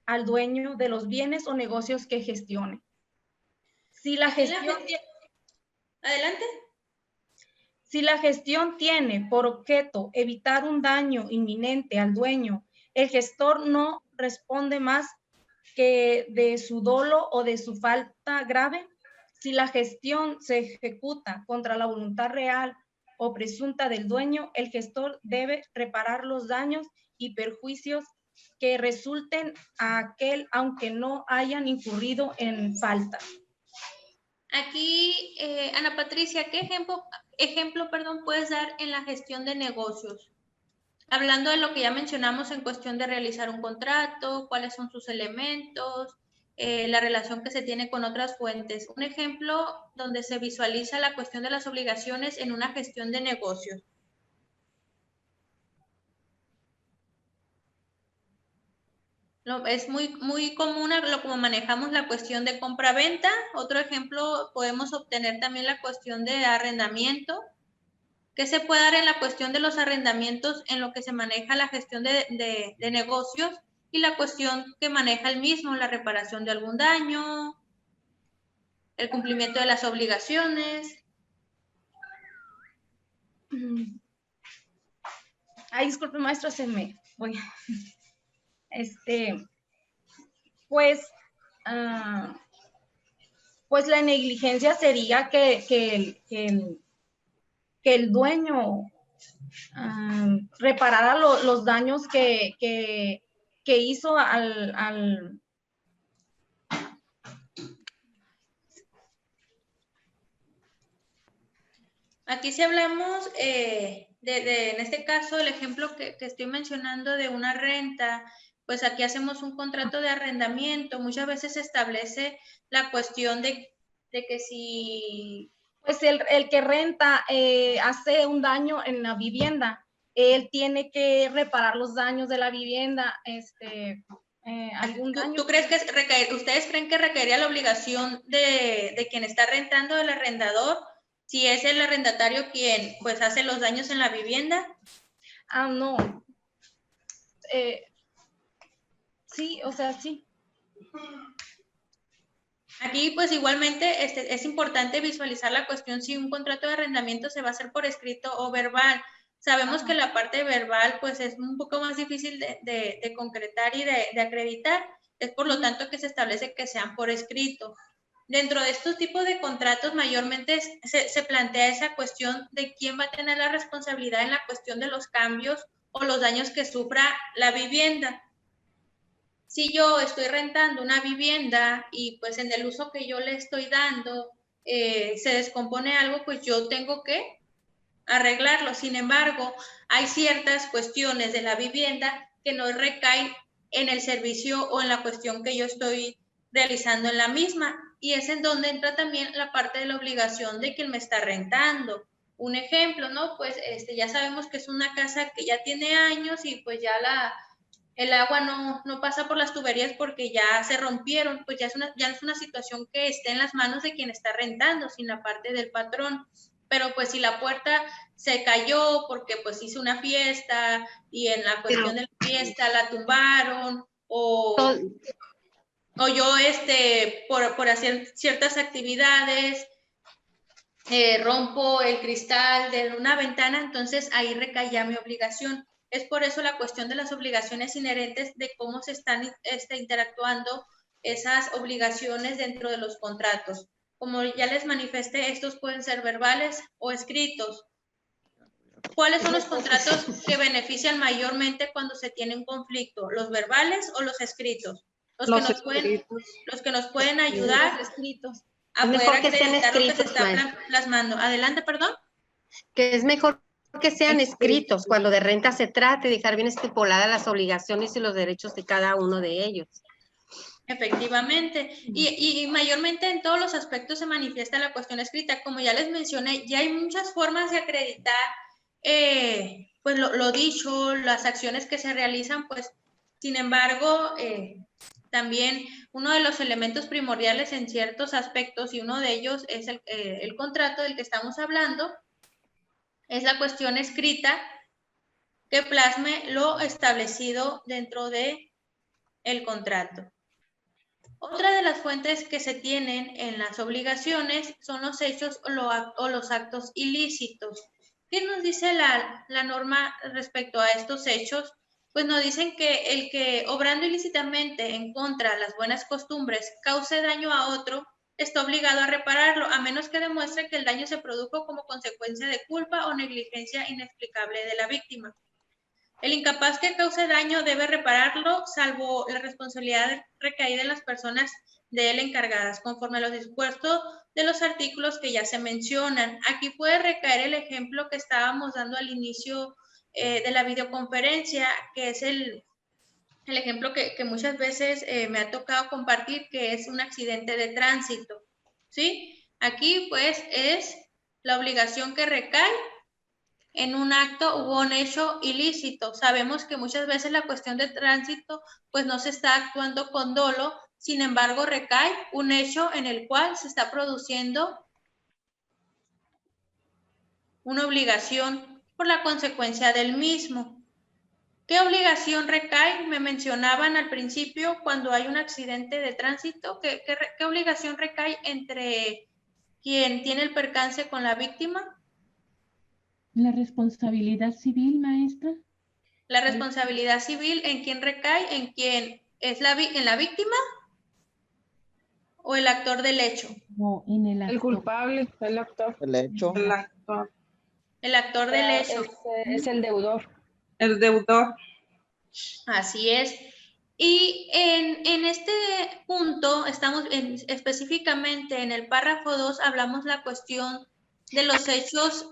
al dueño de los bienes o negocios que gestione. Si la gestión... Adelante. Si la gestión tiene por objeto evitar un daño inminente al dueño, el gestor no responde más que de su dolo o de su falta grave. Si la gestión se ejecuta contra la voluntad real o presunta del dueño, el gestor debe reparar los daños y perjuicios que resulten a aquel aunque no hayan incurrido en falta. Aquí, Ana Patricia, ¿qué ejemplo puedes dar en la gestión de negocios? Hablando de lo que ya mencionamos en cuestión de realizar un contrato, cuáles son sus elementos, la relación que se tiene con otras fuentes. Un ejemplo donde se visualiza la cuestión de las obligaciones en una gestión de negocios. Es muy común como manejamos la cuestión de compra-venta. Otro ejemplo, podemos obtener también la cuestión de arrendamiento. ¿Qué se puede dar en la cuestión de los arrendamientos en lo que se maneja la gestión de negocios y la cuestión que maneja el mismo, la reparación de algún daño, el cumplimiento de las obligaciones? Ay, disculpe, maestro, se me voy. Pues la negligencia sería que el dueño reparara los daños que hizo al Aquí si hablamos en este caso, el ejemplo que estoy mencionando de una renta, pues aquí hacemos un contrato de arrendamiento. Muchas veces se establece la cuestión de que si... Pues el que renta hace un daño en la vivienda, él tiene que reparar los daños de la vivienda, algún daño. ¿Tú crees que ustedes creen que requeriría la obligación de quien está rentando, del arrendador, si es el arrendatario quien pues hace los daños en la vivienda? No. Sí, o sea, sí. Aquí pues igualmente es importante visualizar la cuestión si un contrato de arrendamiento se va a hacer por escrito o verbal. Sabemos que la parte verbal pues es un poco más difícil de concretar y de acreditar. Es por lo tanto que se establece que sean por escrito. Dentro de estos tipos de contratos mayormente se plantea esa cuestión de quién va a tener la responsabilidad en la cuestión de los cambios o los daños que sufra la vivienda. Si yo estoy rentando una vivienda y pues en el uso que yo le estoy dando se descompone algo, pues yo tengo que arreglarlo. Sin embargo, hay ciertas cuestiones de la vivienda que no recaen en el servicio o en la cuestión que yo estoy realizando en la misma. Y es en donde entra también la parte de la obligación de quien me está rentando. Un ejemplo, ¿no? Pues ya sabemos que es una casa que ya tiene años y pues ya el agua no pasa por las tuberías porque ya se rompieron, pues ya es una situación que está en las manos de quien está rentando, sin la parte del patrón. Pero pues si la puerta se cayó porque pues hice una fiesta y en la cuestión de la fiesta la tumbaron o yo por hacer ciertas actividades rompo el cristal de una ventana, entonces ahí recae ya mi obligación. Es por eso la cuestión de las obligaciones inherentes, de cómo se están interactuando esas obligaciones dentro de los contratos. Como ya les manifesté, estos pueden ser verbales o escritos. ¿Cuáles son los contratos que benefician mayormente cuando se tiene un conflicto? ¿Los verbales o los escritos? Los que nos pueden ayudar a poder acreditar lo que se está plasmando. Adelante, perdón. Que es mejor que sean escritos cuando de renta se trate, dejar bien estipuladas las obligaciones y los derechos de cada uno de ellos. Efectivamente, y mayormente en todos los aspectos se manifiesta la cuestión escrita. Como ya les mencioné, ya hay muchas formas de acreditar pues lo dicho, las acciones que se realizan, pues sin embargo, también uno de los elementos primordiales en ciertos aspectos, y uno de ellos es el contrato del que estamos hablando, es la cuestión escrita que plasme lo establecido dentro de el contrato. Otra de las fuentes que se tienen en las obligaciones son los hechos o los actos ilícitos. ¿Qué nos dice la norma respecto a estos hechos? Pues nos dicen que el que obrando ilícitamente en contra de las buenas costumbres cause daño a otro, está obligado a repararlo, a menos que demuestre que el daño se produjo como consecuencia de culpa o negligencia inexplicable de la víctima. El incapaz que cause daño debe repararlo, salvo la responsabilidad recaída en las personas de él encargadas, conforme a los dispuestos de los artículos que ya se mencionan. Aquí puede recaer el ejemplo que estábamos dando al inicio de la videoconferencia, que es el ejemplo que muchas veces me ha tocado compartir, que es un accidente de tránsito, ¿sí? Aquí pues es la obligación que recae en un acto u un hecho ilícito. Sabemos que muchas veces la cuestión de tránsito pues no se está actuando con dolo, sin embargo recae un hecho en el cual se está produciendo una obligación por la consecuencia del mismo. ¿Qué obligación recae? Me mencionaban al principio cuando hay un accidente de tránsito, ¿qué obligación recae entre quien tiene el percance con la víctima? La responsabilidad civil, maestra. La responsabilidad civil, ¿en quién recae? ¿En quién es en la víctima o el actor del hecho? No, en el actor. El culpable, el actor. El hecho. El actor. El actor del hecho. Es el deudor. El deudor. Así es. Y en este punto, estamos específicamente en el párrafo 2, hablamos la cuestión de los hechos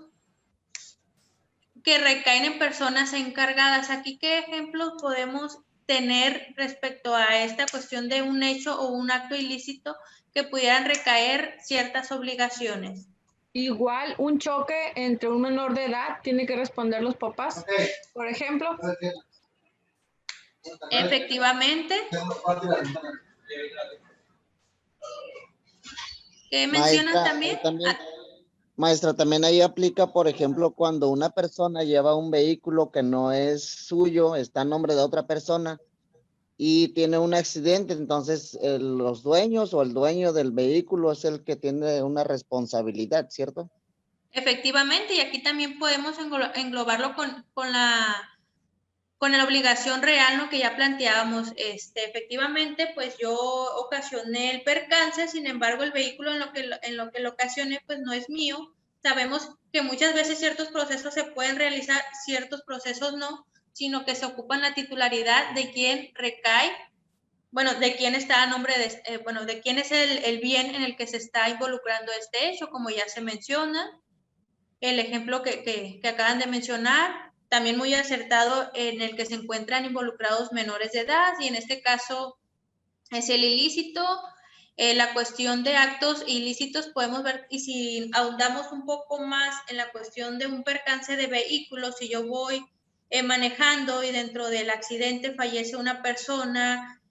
que recaen en personas encargadas. Aquí, ¿qué ejemplos podemos tener respecto a esta cuestión de un hecho o un acto ilícito que pudieran recaer ciertas obligaciones? Igual, un choque entre un menor de edad tiene que responder los papás, por ejemplo. Efectivamente. ¿Qué mencionan también? Maestra, también ahí aplica, por ejemplo, cuando una persona lleva un vehículo que no es suyo, está a nombre de otra persona y tiene un accidente, entonces los dueños o el dueño del vehículo es el que tiene una responsabilidad, ¿cierto? Efectivamente, y aquí también podemos englobarlo con la obligación real, ¿no? Que ya planteábamos. Efectivamente, pues yo ocasioné el percance, sin embargo, el vehículo en lo que lo ocasioné, pues no es mío. Sabemos que muchas veces ciertos procesos se pueden realizar, ciertos procesos no, sino que se ocupan la titularidad de quien recae, bueno, de quién está a nombre de, de quién es el bien en el que se está involucrando este hecho, como ya se menciona. El ejemplo que acaban de mencionar, también muy acertado, en el que se encuentran involucrados menores de edad, y en este caso es el ilícito. La cuestión de actos ilícitos podemos ver, y si ahondamos un poco más en la cuestión de un percance de vehículos, si yo voy manejando y dentro del accidente fallece una persona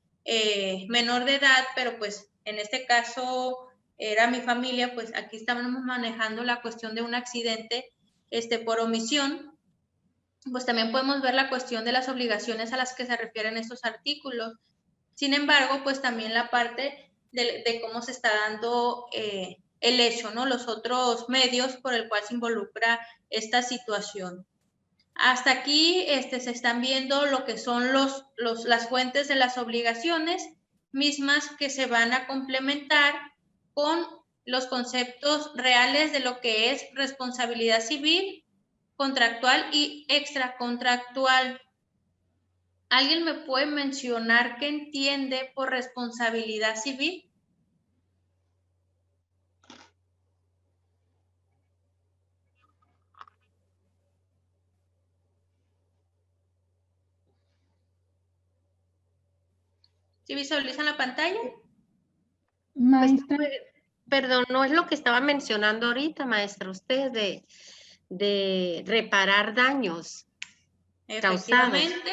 menor de edad, pero pues en este caso era mi familia, pues aquí estamos manejando la cuestión de un accidente por omisión. Pues también podemos ver la cuestión de las obligaciones a las que se refieren estos artículos. Sin embargo, pues también la parte de cómo se está dando el hecho, ¿no? Los otros medios por el cual se involucra esta situación. Hasta aquí se están viendo lo que son las fuentes de las obligaciones mismas que se van a complementar con los conceptos reales de lo que es responsabilidad civil, contractual y extracontractual. ¿Alguien me puede mencionar qué entiende por responsabilidad civil? ¿Sí visualizan la pantalla? Maestra, Perdón, no es lo que estaba mencionando ahorita, maestra, usted de reparar daños causados. Efectivamente,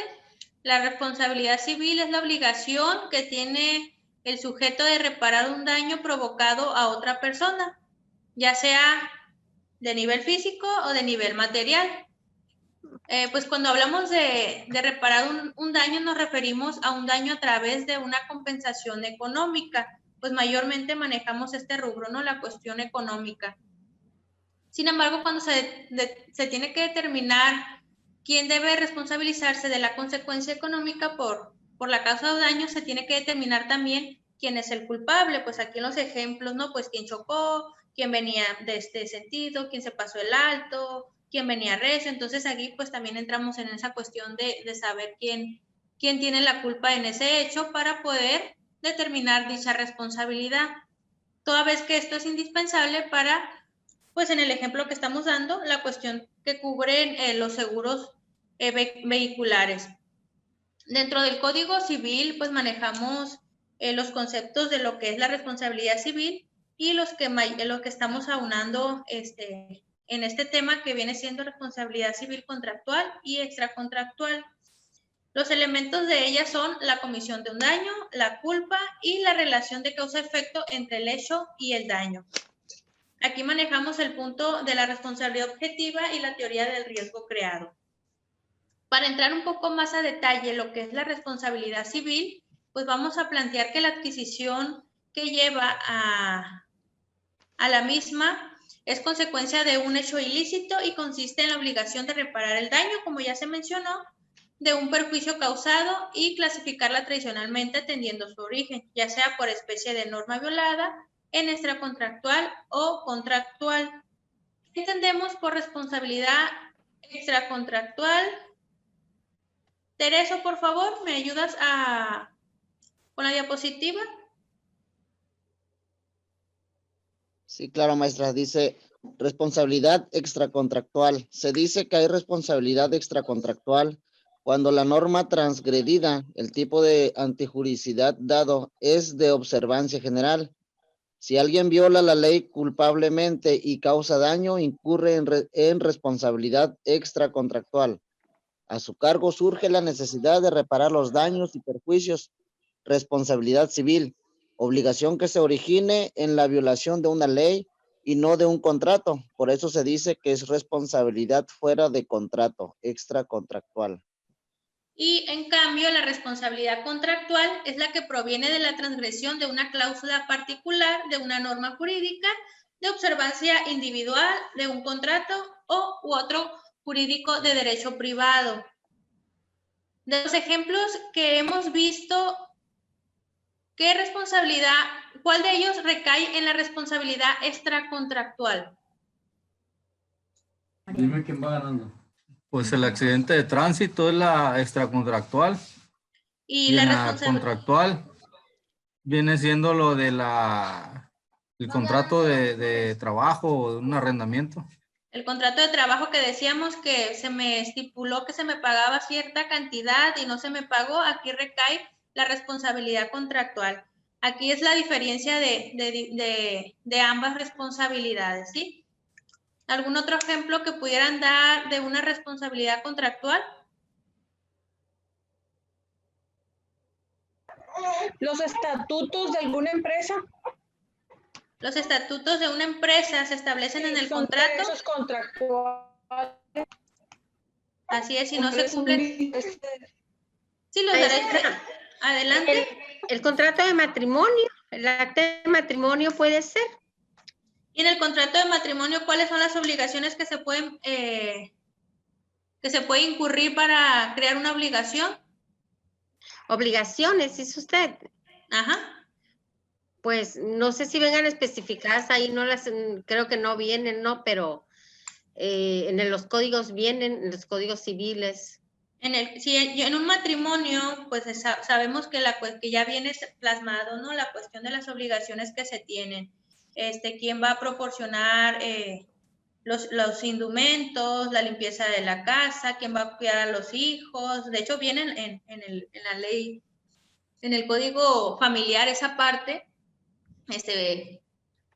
la responsabilidad civil es la obligación que tiene el sujeto de reparar un daño provocado a otra persona, ya sea de nivel físico o de nivel material. Pues cuando hablamos de reparar un daño nos referimos a un daño a través de una compensación económica, pues mayormente manejamos este rubro, ¿no? La cuestión económica. Sin embargo, cuando se tiene que determinar quién debe responsabilizarse de la consecuencia económica por la causa de daño, se tiene que determinar también quién es el culpable. Pues aquí en los ejemplos, ¿no? Pues quién chocó, quién venía de este sentido, quién se pasó el alto, quién venía recio. Entonces aquí pues también entramos en esa cuestión de saber quién tiene la culpa en ese hecho para poder determinar dicha responsabilidad. Toda vez que esto es indispensable para, pues en el ejemplo que estamos dando, la cuestión que cubren los seguros vehiculares. Dentro del Código Civil, pues manejamos los conceptos de lo que es la responsabilidad civil y lo que estamos aunando en este tema que viene siendo responsabilidad civil contractual y extracontractual. Los elementos de ella son la comisión de un daño, la culpa y la relación de causa-efecto entre el hecho y el daño. Aquí manejamos el punto de la responsabilidad objetiva y la teoría del riesgo creado. Para entrar un poco más a detalle lo que es la responsabilidad civil, pues vamos a plantear que la adquisición que lleva a la misma es consecuencia de un hecho ilícito y consiste en la obligación de reparar el daño, como ya se mencionó, de un perjuicio causado y clasificarla tradicionalmente atendiendo su origen, ya sea por especie de norma violada, en extracontractual o contractual. ¿Qué entendemos por responsabilidad extracontractual? Tereso, por favor, ¿me ayudas con la diapositiva? Sí, claro, maestra. Dice responsabilidad extracontractual. Se dice que hay responsabilidad extracontractual cuando la norma transgredida, el tipo de antijuricidad dado, es de observancia general. Si alguien viola la ley culpablemente y causa daño, incurre en responsabilidad extracontractual. A su cargo surge la necesidad de reparar los daños y perjuicios. Responsabilidad civil, obligación que se origine en la violación de una ley y no de un contrato. Por eso se dice que es responsabilidad fuera de contrato, extracontractual. Y en cambio, la responsabilidad contractual es la que proviene de la transgresión de una cláusula particular de una norma jurídica, de observancia individual de un contrato u otro jurídico de derecho privado. De los ejemplos que hemos visto, ¿cuál de ellos recae en la responsabilidad extracontractual? Dime quién va ganando. Pues el accidente de tránsito es la extracontractual. Y la contractual viene siendo lo de el contrato de trabajo o de un arrendamiento. El contrato de trabajo que decíamos que se me estipuló que se me pagaba cierta cantidad y no se me pagó, aquí recae la responsabilidad contractual. Aquí es la diferencia de ambas responsabilidades, ¿sí? ¿Algún otro ejemplo que pudieran dar de una responsabilidad contractual? ¿Los estatutos de alguna empresa? Los estatutos de una empresa se establecen en el contrato. Derechos contractuales. Así es, si no se cumplen. Sí, los derechos. Adelante. El contrato de matrimonio, el acta de matrimonio puede ser. Y en el contrato de matrimonio, ¿cuáles son las obligaciones que se pueden incurrir para crear una obligación? Obligaciones, dice usted. Ajá. Pues no sé si vengan especificadas ahí, no las, creo que no vienen, ¿no? Pero en los códigos vienen, en los códigos civiles. Si en un matrimonio, pues sabemos que ya viene plasmado, ¿no? La cuestión de las obligaciones que se tienen. ¿Quién va a proporcionar los indumentos, la limpieza de la casa? ¿Quién va a cuidar a los hijos? De hecho, vienen en la ley, en el código familiar, esa parte,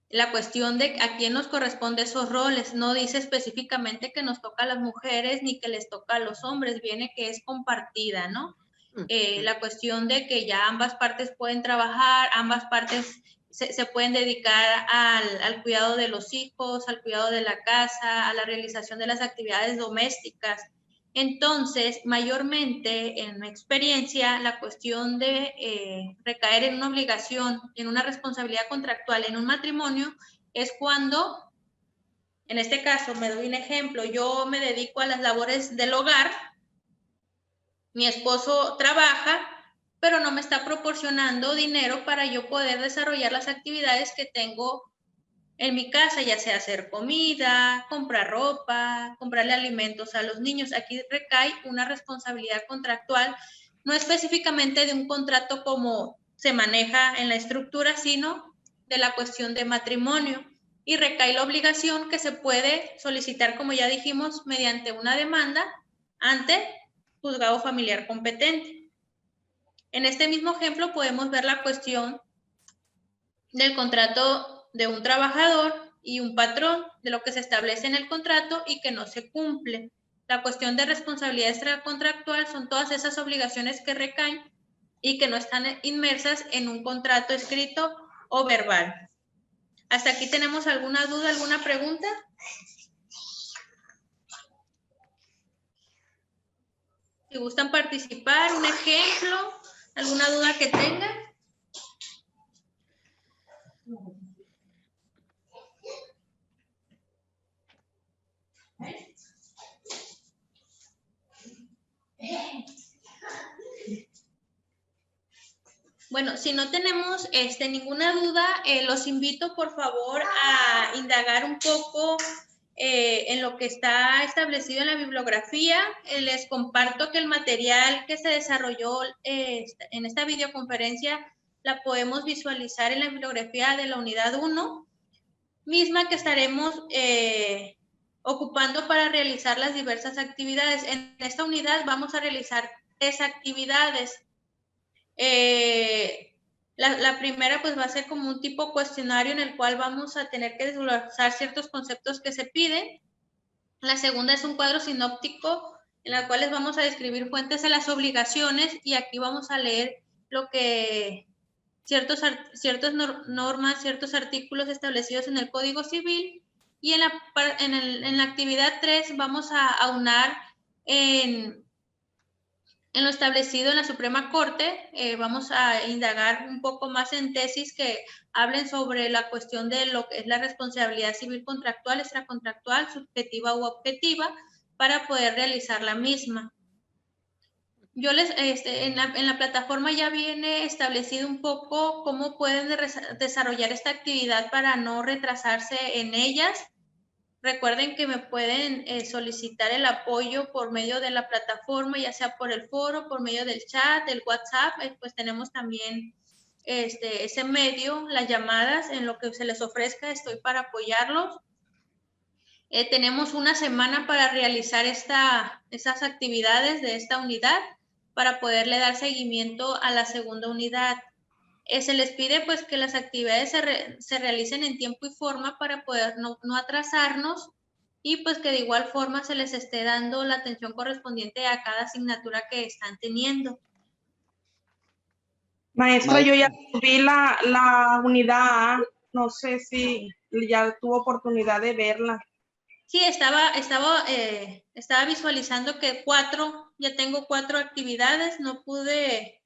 la cuestión de a quién nos corresponde esos roles. No dice específicamente que nos toca a las mujeres ni que les toca a los hombres, viene que es compartida, ¿no? La cuestión de que ya ambas partes pueden trabajar, ambas partes se pueden dedicar al cuidado de los hijos, al cuidado de la casa, a la realización de las actividades domésticas. Entonces, mayormente en mi experiencia, la cuestión de recaer en una obligación, en una responsabilidad contractual en un matrimonio, es cuando, en este caso, me doy un ejemplo, yo me dedico a las labores del hogar, mi esposo trabaja, pero no me está proporcionando dinero para yo poder desarrollar las actividades que tengo en mi casa, ya sea hacer comida, comprar ropa, comprarle alimentos a los niños. Aquí recae una responsabilidad contractual, no específicamente de un contrato como se maneja en la estructura, sino de la cuestión de matrimonio. Y recae la obligación que se puede solicitar, como ya dijimos, mediante una demanda ante juzgado familiar competente. En este mismo ejemplo podemos ver la cuestión del contrato de un trabajador y un patrón, de lo que se establece en el contrato y que no se cumple. La cuestión de responsabilidad extracontractual son todas esas obligaciones que recaen y que no están inmersas en un contrato escrito o verbal. ¿Hasta aquí tenemos alguna duda, alguna pregunta? Si gustan participar, un ejemplo, alguna duda que tengan. Bueno, si no tenemos ninguna duda, los invito por favor a indagar un poco en lo que está establecido en la bibliografía. Les comparto que el material que se desarrolló en esta videoconferencia la podemos visualizar en la bibliografía de la unidad 1, misma que estaremos ocupando para realizar las diversas actividades. En esta unidad vamos a realizar 3 actividades. La primera pues va a ser como un tipo cuestionario en el cual vamos a tener que desglosar ciertos conceptos que se piden. La segunda es un cuadro sinóptico en el cual les vamos a describir fuentes de las obligaciones y aquí vamos a leer lo que ciertas normas, ciertos artículos establecidos en el Código Civil, y en la actividad 3 vamos a aunar en lo establecido en la Suprema Corte. Vamos a indagar un poco más en tesis que hablen sobre la cuestión de lo que es la responsabilidad civil contractual, extracontractual, subjetiva u objetiva, para poder realizar la misma. Yo en la plataforma ya viene establecido un poco cómo pueden desarrollar esta actividad para no retrasarse en ellas. Recuerden que me pueden solicitar el apoyo por medio de la plataforma, ya sea por el foro, por medio del chat, del WhatsApp. Pues tenemos también ese medio, las llamadas, en lo que se les ofrezca, estoy para apoyarlos. Tenemos una semana para realizar esas actividades de esta unidad para poderle dar seguimiento a la segunda unidad. Se les pide pues que las actividades se realicen en tiempo y forma para poder no atrasarnos, y pues que de igual forma se les esté dando la atención correspondiente a cada asignatura que están teniendo. Maestra, yo ya subí la unidad A, no sé si ya tuvo oportunidad de verla. Sí, estaba visualizando que ya tengo 4 actividades, no pude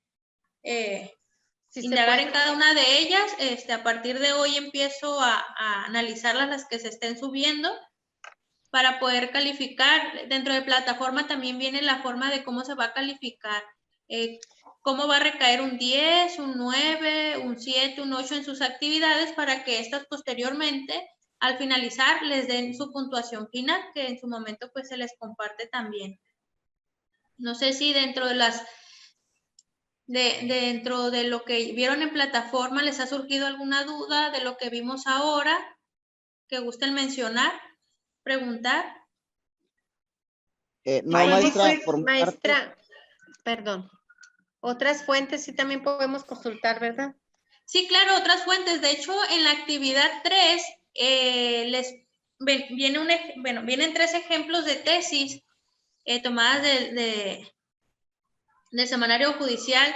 indagar en cada una de ellas. A partir de hoy empiezo a analizarlas, las que se estén subiendo, para poder calificar. Dentro de plataforma también viene la forma de cómo se va a calificar, cómo va a recaer un 10, un 9, un 7, un 8 en sus actividades, para que estas posteriormente, al finalizar, les den su puntuación final, que en su momento pues se les comparte también. No sé si dentro de dentro de lo que vieron en plataforma les ha surgido alguna duda de lo que vimos ahora, que gusten mencionar, preguntar. No, maestra, por maestra, perdón. Otras fuentes sí también podemos consultar, ¿verdad? Sí, claro, otras fuentes. De hecho, en la actividad 3 vienen 3 ejemplos de tesis tomadas del semanario judicial.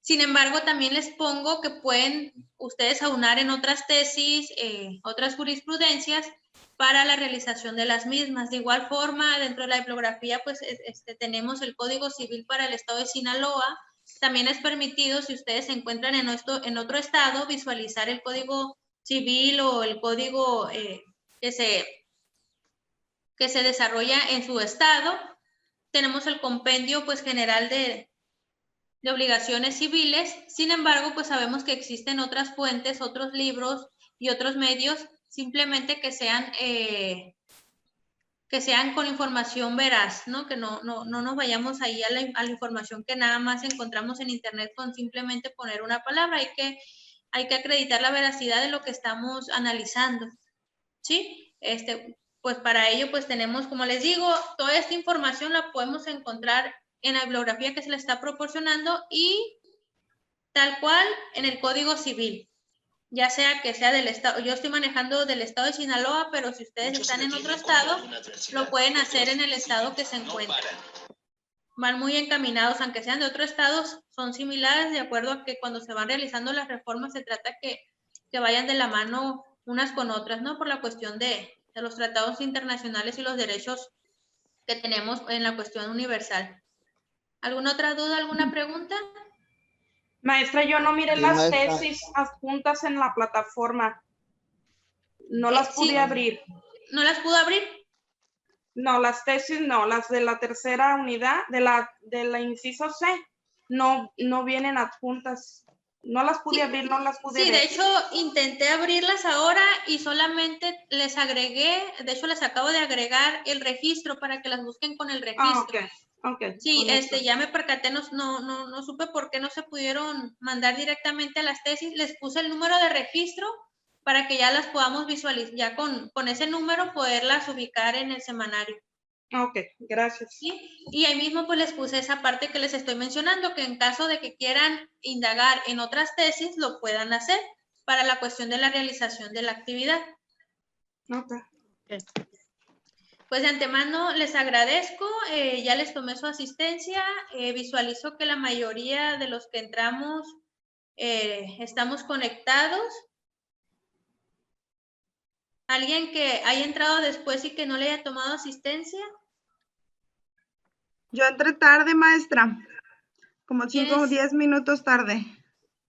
Sin embargo, también les pongo que pueden ustedes aunar en otras tesis, otras jurisprudencias, para la realización de las mismas. De igual forma, dentro de la bibliografía, pues tenemos el Código Civil para el Estado de Sinaloa. También es permitido, si ustedes se encuentran en otro estado, visualizar el Código Civil o el código que se desarrolla en su estado. Tenemos el compendio pues general de obligaciones civiles. Sin embargo, pues sabemos que existen otras fuentes, otros libros y otros medios, simplemente que sean con información veraz, ¿no? Que no nos vayamos ahí a la información que nada más encontramos en internet con simplemente poner una palabra. Hay que acreditar la veracidad de lo que estamos analizando, ¿sí? Pues para ello, pues tenemos, como les digo, toda esta información la podemos encontrar en la bibliografía que se le está proporcionando y tal cual en el Código Civil. Ya sea que sea del estado, yo estoy manejando del estado de Sinaloa, pero si ustedes están en otro estado, lo pueden hacer en el estado que se encuentren. Van muy encaminados, aunque sean de otro estado, son similares, de acuerdo a que cuando se van realizando las reformas se trata que vayan de la mano unas con otras, ¿no? Por la cuestión de los tratados internacionales y los derechos que tenemos en la cuestión universal. ¿Alguna otra duda, alguna pregunta? Maestra, yo no miré Sí, las maestra. tesis adjuntas en la plataforma. No las pude abrir. ¿No las pudo abrir? No, las tesis no, las de la tercera unidad, de la inciso C, no vienen adjuntas. No las pude abrir, no las pude ver. Sí, de hecho, intenté abrirlas ahora y solamente les agregué, de hecho, les acabo de agregar el registro para que las busquen con el registro. Okay. Sí, ya me percaté, no supe por qué no se pudieron mandar directamente a las tesis. Les puse el número de registro para que ya las podamos visualizar, ya con ese número poderlas ubicar en el semanario. Ok, gracias. ¿Sí? Y ahí mismo pues les puse esa parte que les estoy mencionando, que en caso de que quieran indagar en otras tesis, lo puedan hacer para la cuestión de la realización de la actividad. Ok. Pues de antemano les agradezco, ya les tomé su asistencia, visualizo que la mayoría de los que entramos estamos conectados. ¿Alguien que haya entrado después y que no le haya tomado asistencia? Yo entré tarde, maestra, como 5 o 10 minutos tarde.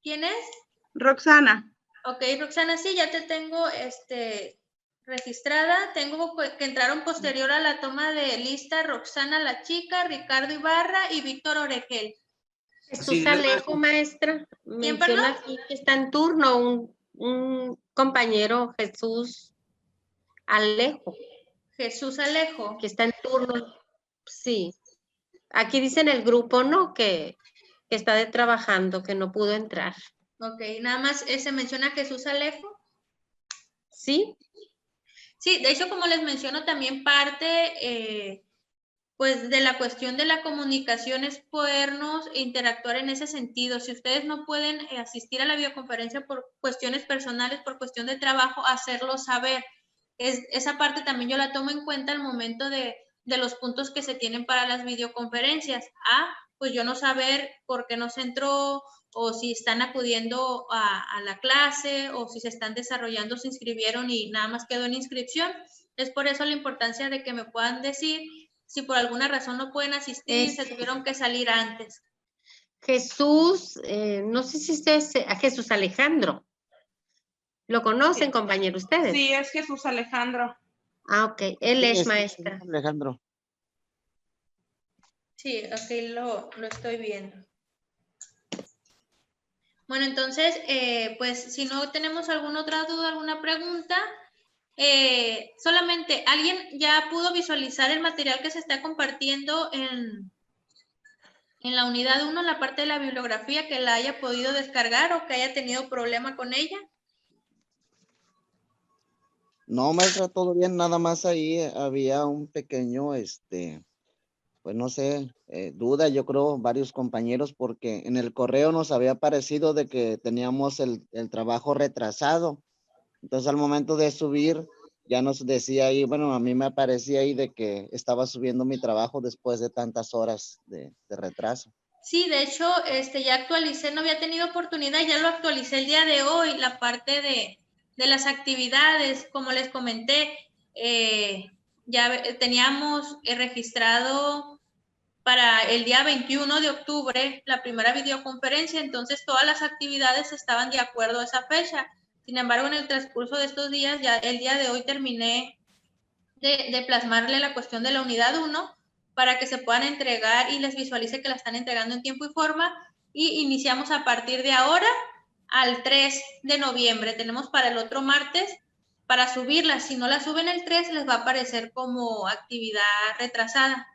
¿Quién es? Roxana. Ok, Roxana, sí, ya te tengo registrada. Tengo que entraron posterior a la toma de lista Roxana la chica, Ricardo Ibarra y Víctor Oregel. Jesús Alejo, maestra. ¿Quién, Menciona perdón? aquí que está en turno un compañero, Jesús Alejo. Jesús Alejo. Que está en turno, sí. Aquí dice en el grupo, ¿no? Que está trabajando, que no pudo entrar. Ok, nada más se menciona Jesús Alejo. ¿Sí? Sí, de hecho, como les menciono, también parte pues de la cuestión de la comunicación es podernos interactuar en ese sentido. Si ustedes no pueden asistir a la videoconferencia por cuestiones personales, por cuestión de trabajo, hacerlo saber. Esa parte también yo la tomo en cuenta al momento de los puntos que se tienen para las videoconferencias. Pues yo no saber por qué no se entró, o si están acudiendo a la clase, o si se están desarrollando, se inscribieron y nada más quedó en inscripción. Es por eso la importancia de que me puedan decir si por alguna razón no pueden asistir, se tuvieron que salir antes. Jesús, no sé si ustedes, a Jesús Alejandro. ¿Lo conocen, Sí. compañero, ustedes? Sí, es Jesús Alejandro. Ah, ok. Él Sí, es sí, maestra. Alejandro. Sí, aquí lo estoy viendo. Bueno, entonces, pues si no tenemos alguna otra duda, alguna pregunta, solamente, ¿alguien ya pudo visualizar el material que se está compartiendo en la unidad 1, en la parte de la bibliografía, que la haya podido descargar o que haya tenido problema con ella? No, maestra, todo bien, nada más ahí había un pequeño, pues no sé, duda, yo creo, varios compañeros, porque en el correo nos había parecido de que teníamos el trabajo retrasado. Entonces al momento de subir, ya nos decía ahí, bueno, a mí me aparecía ahí de que estaba subiendo mi trabajo después de tantas horas de retraso. Sí, de hecho, ya actualicé, no había tenido oportunidad, ya lo actualicé el día de hoy, la parte de las actividades, como les comenté, ya teníamos registrado para el día 21 de octubre la primera videoconferencia, entonces todas las actividades estaban de acuerdo a esa fecha. Sin embargo, en el transcurso de estos días, ya el día de hoy terminé de plasmarle la cuestión de la unidad 1 para que se puedan entregar y les visualice que la están entregando en tiempo y forma, y iniciamos a partir de ahora al 3 de noviembre. Tenemos para el otro martes para subirla. Si no la suben el 3, les va a aparecer como actividad retrasada.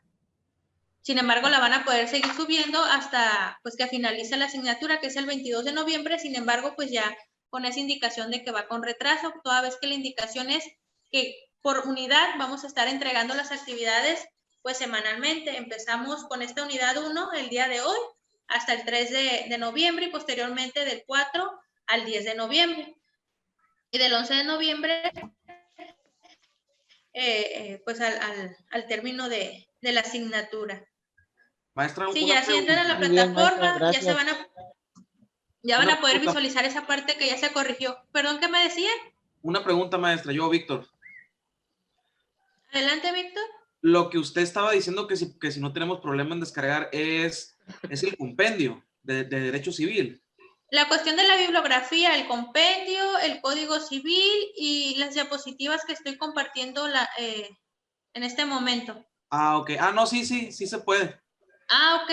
Sin embargo, la van a poder seguir subiendo hasta pues que finalice la asignatura, que es el 22 de noviembre. Sin embargo, pues ya con esa indicación de que va con retraso, toda vez que la indicación es que por unidad vamos a estar entregando las actividades pues semanalmente. Empezamos con esta unidad 1 el día de hoy hasta el 3 de noviembre y posteriormente del 4 al 10 de noviembre. Y del 11 de noviembre, pues al término de la asignatura. Maestra, Sí, una ya si entran a la Muy bien, maestra, plataforma, ya gracias. van a poder pregunta. visualizar esa parte que ya se corrigió. Perdón, ¿qué me decían? Una pregunta, maestra. Yo, Víctor. Adelante, Víctor. Lo que usted estaba diciendo que si no tenemos problema en descargar es el compendio de Derecho Civil. La cuestión de la bibliografía, el compendio, el Código Civil y las diapositivas que estoy compartiendo en este momento. Ah, ok. Ah, no, sí se puede. Ah, ok.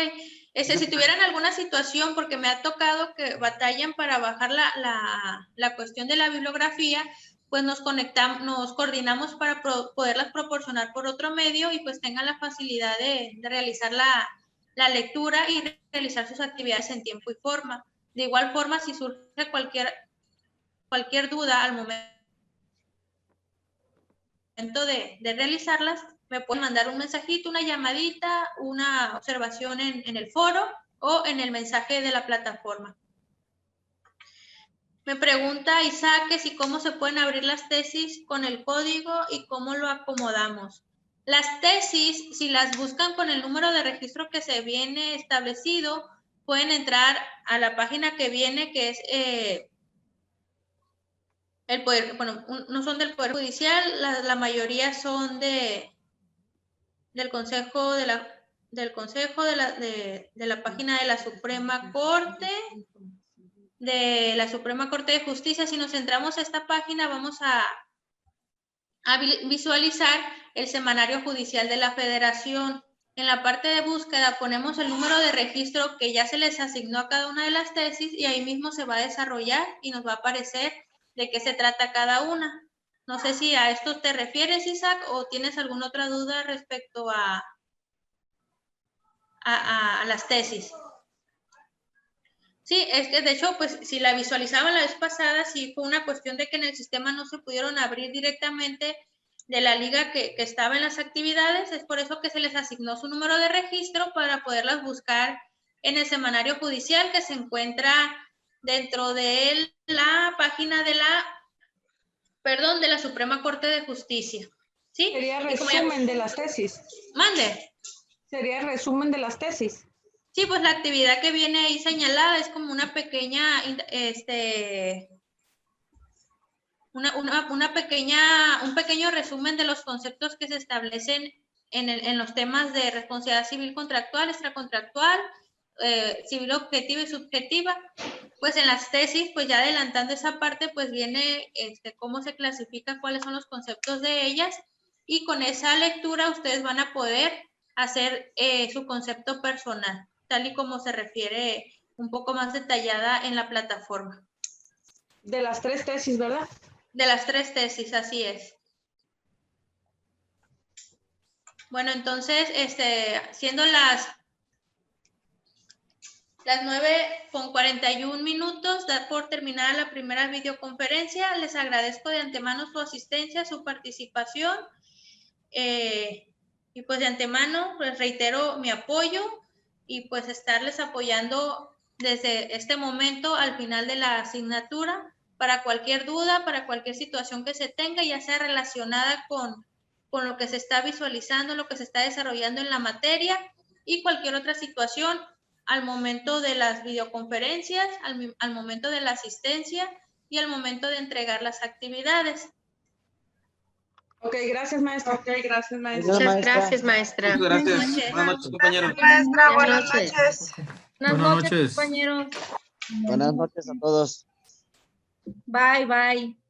Si tuvieran alguna situación, porque me ha tocado que batallan para bajar la cuestión de la bibliografía, pues nos coordinamos para poderlas proporcionar por otro medio y pues tengan la facilidad de realizar la lectura y realizar sus actividades en tiempo y forma. De igual forma, si surge cualquier duda al momento de realizarlas, me pueden mandar un mensajito, una llamadita, una observación en el foro o en el mensaje de la plataforma. Me pregunta Isaac que si cómo se pueden abrir las tesis con el código y cómo lo acomodamos. Las tesis, si las buscan con el número de registro que se viene establecido, pueden entrar a la página que viene, que es el poder, bueno, no son del Poder Judicial, la mayoría son del Consejo de la página de la Suprema Corte, de la Suprema Corte de Justicia. Si nos centramos a esta página, vamos a visualizar el Semanario Judicial de la Federación. En la parte de búsqueda ponemos el número de registro que ya se les asignó a cada una de las tesis y ahí mismo se va a desarrollar y nos va a aparecer de qué se trata cada una. No sé si a esto te refieres, Isaac, o tienes alguna otra duda respecto a las tesis. Sí, es que de hecho, pues si la visualizaban la vez pasada, sí fue una cuestión de que en el sistema no se pudieron abrir directamente de la liga que estaba en las actividades. Es por eso que se les asignó su número de registro para poderlas buscar en el Semanario Judicial que se encuentra dentro de la página de la Suprema Corte de Justicia. ¿Sí? Sería resumen de las tesis. Mande. Sería el resumen de las tesis. Sí, pues la actividad que viene ahí señalada es como una pequeña, un pequeño resumen de los conceptos que se establecen en los temas de responsabilidad civil contractual, extracontractual civil objetiva y subjetiva. Pues en las tesis, pues ya adelantando esa parte, pues viene cómo se clasifica, cuáles son los conceptos de ellas, y con esa lectura ustedes van a poder hacer su concepto personal, tal y como se refiere un poco más detallada en la plataforma. De las 3 tesis, ¿verdad? De las 3 tesis, así es. Bueno, entonces, siendo las 9:41, dar por terminada la primera videoconferencia. Les agradezco de antemano su asistencia, su participación. Y pues de antemano, pues reitero mi apoyo y pues estarles apoyando desde este momento al final de la asignatura para cualquier duda, para cualquier situación que se tenga, ya sea relacionada con lo que se está visualizando, lo que se está desarrollando en la materia y cualquier otra situación al momento de las videoconferencias, al momento de la asistencia y al momento de entregar las actividades. Ok, gracias, maestra. Ok, gracias, maestra. Muchas gracias, maestra. Muchas gracias. Buenas noches, compañeros. Maestra, Buenas buenas noches. noches. Buenas Buenas noches, noches. compañeros. Buenas noches a todos. Bye, bye.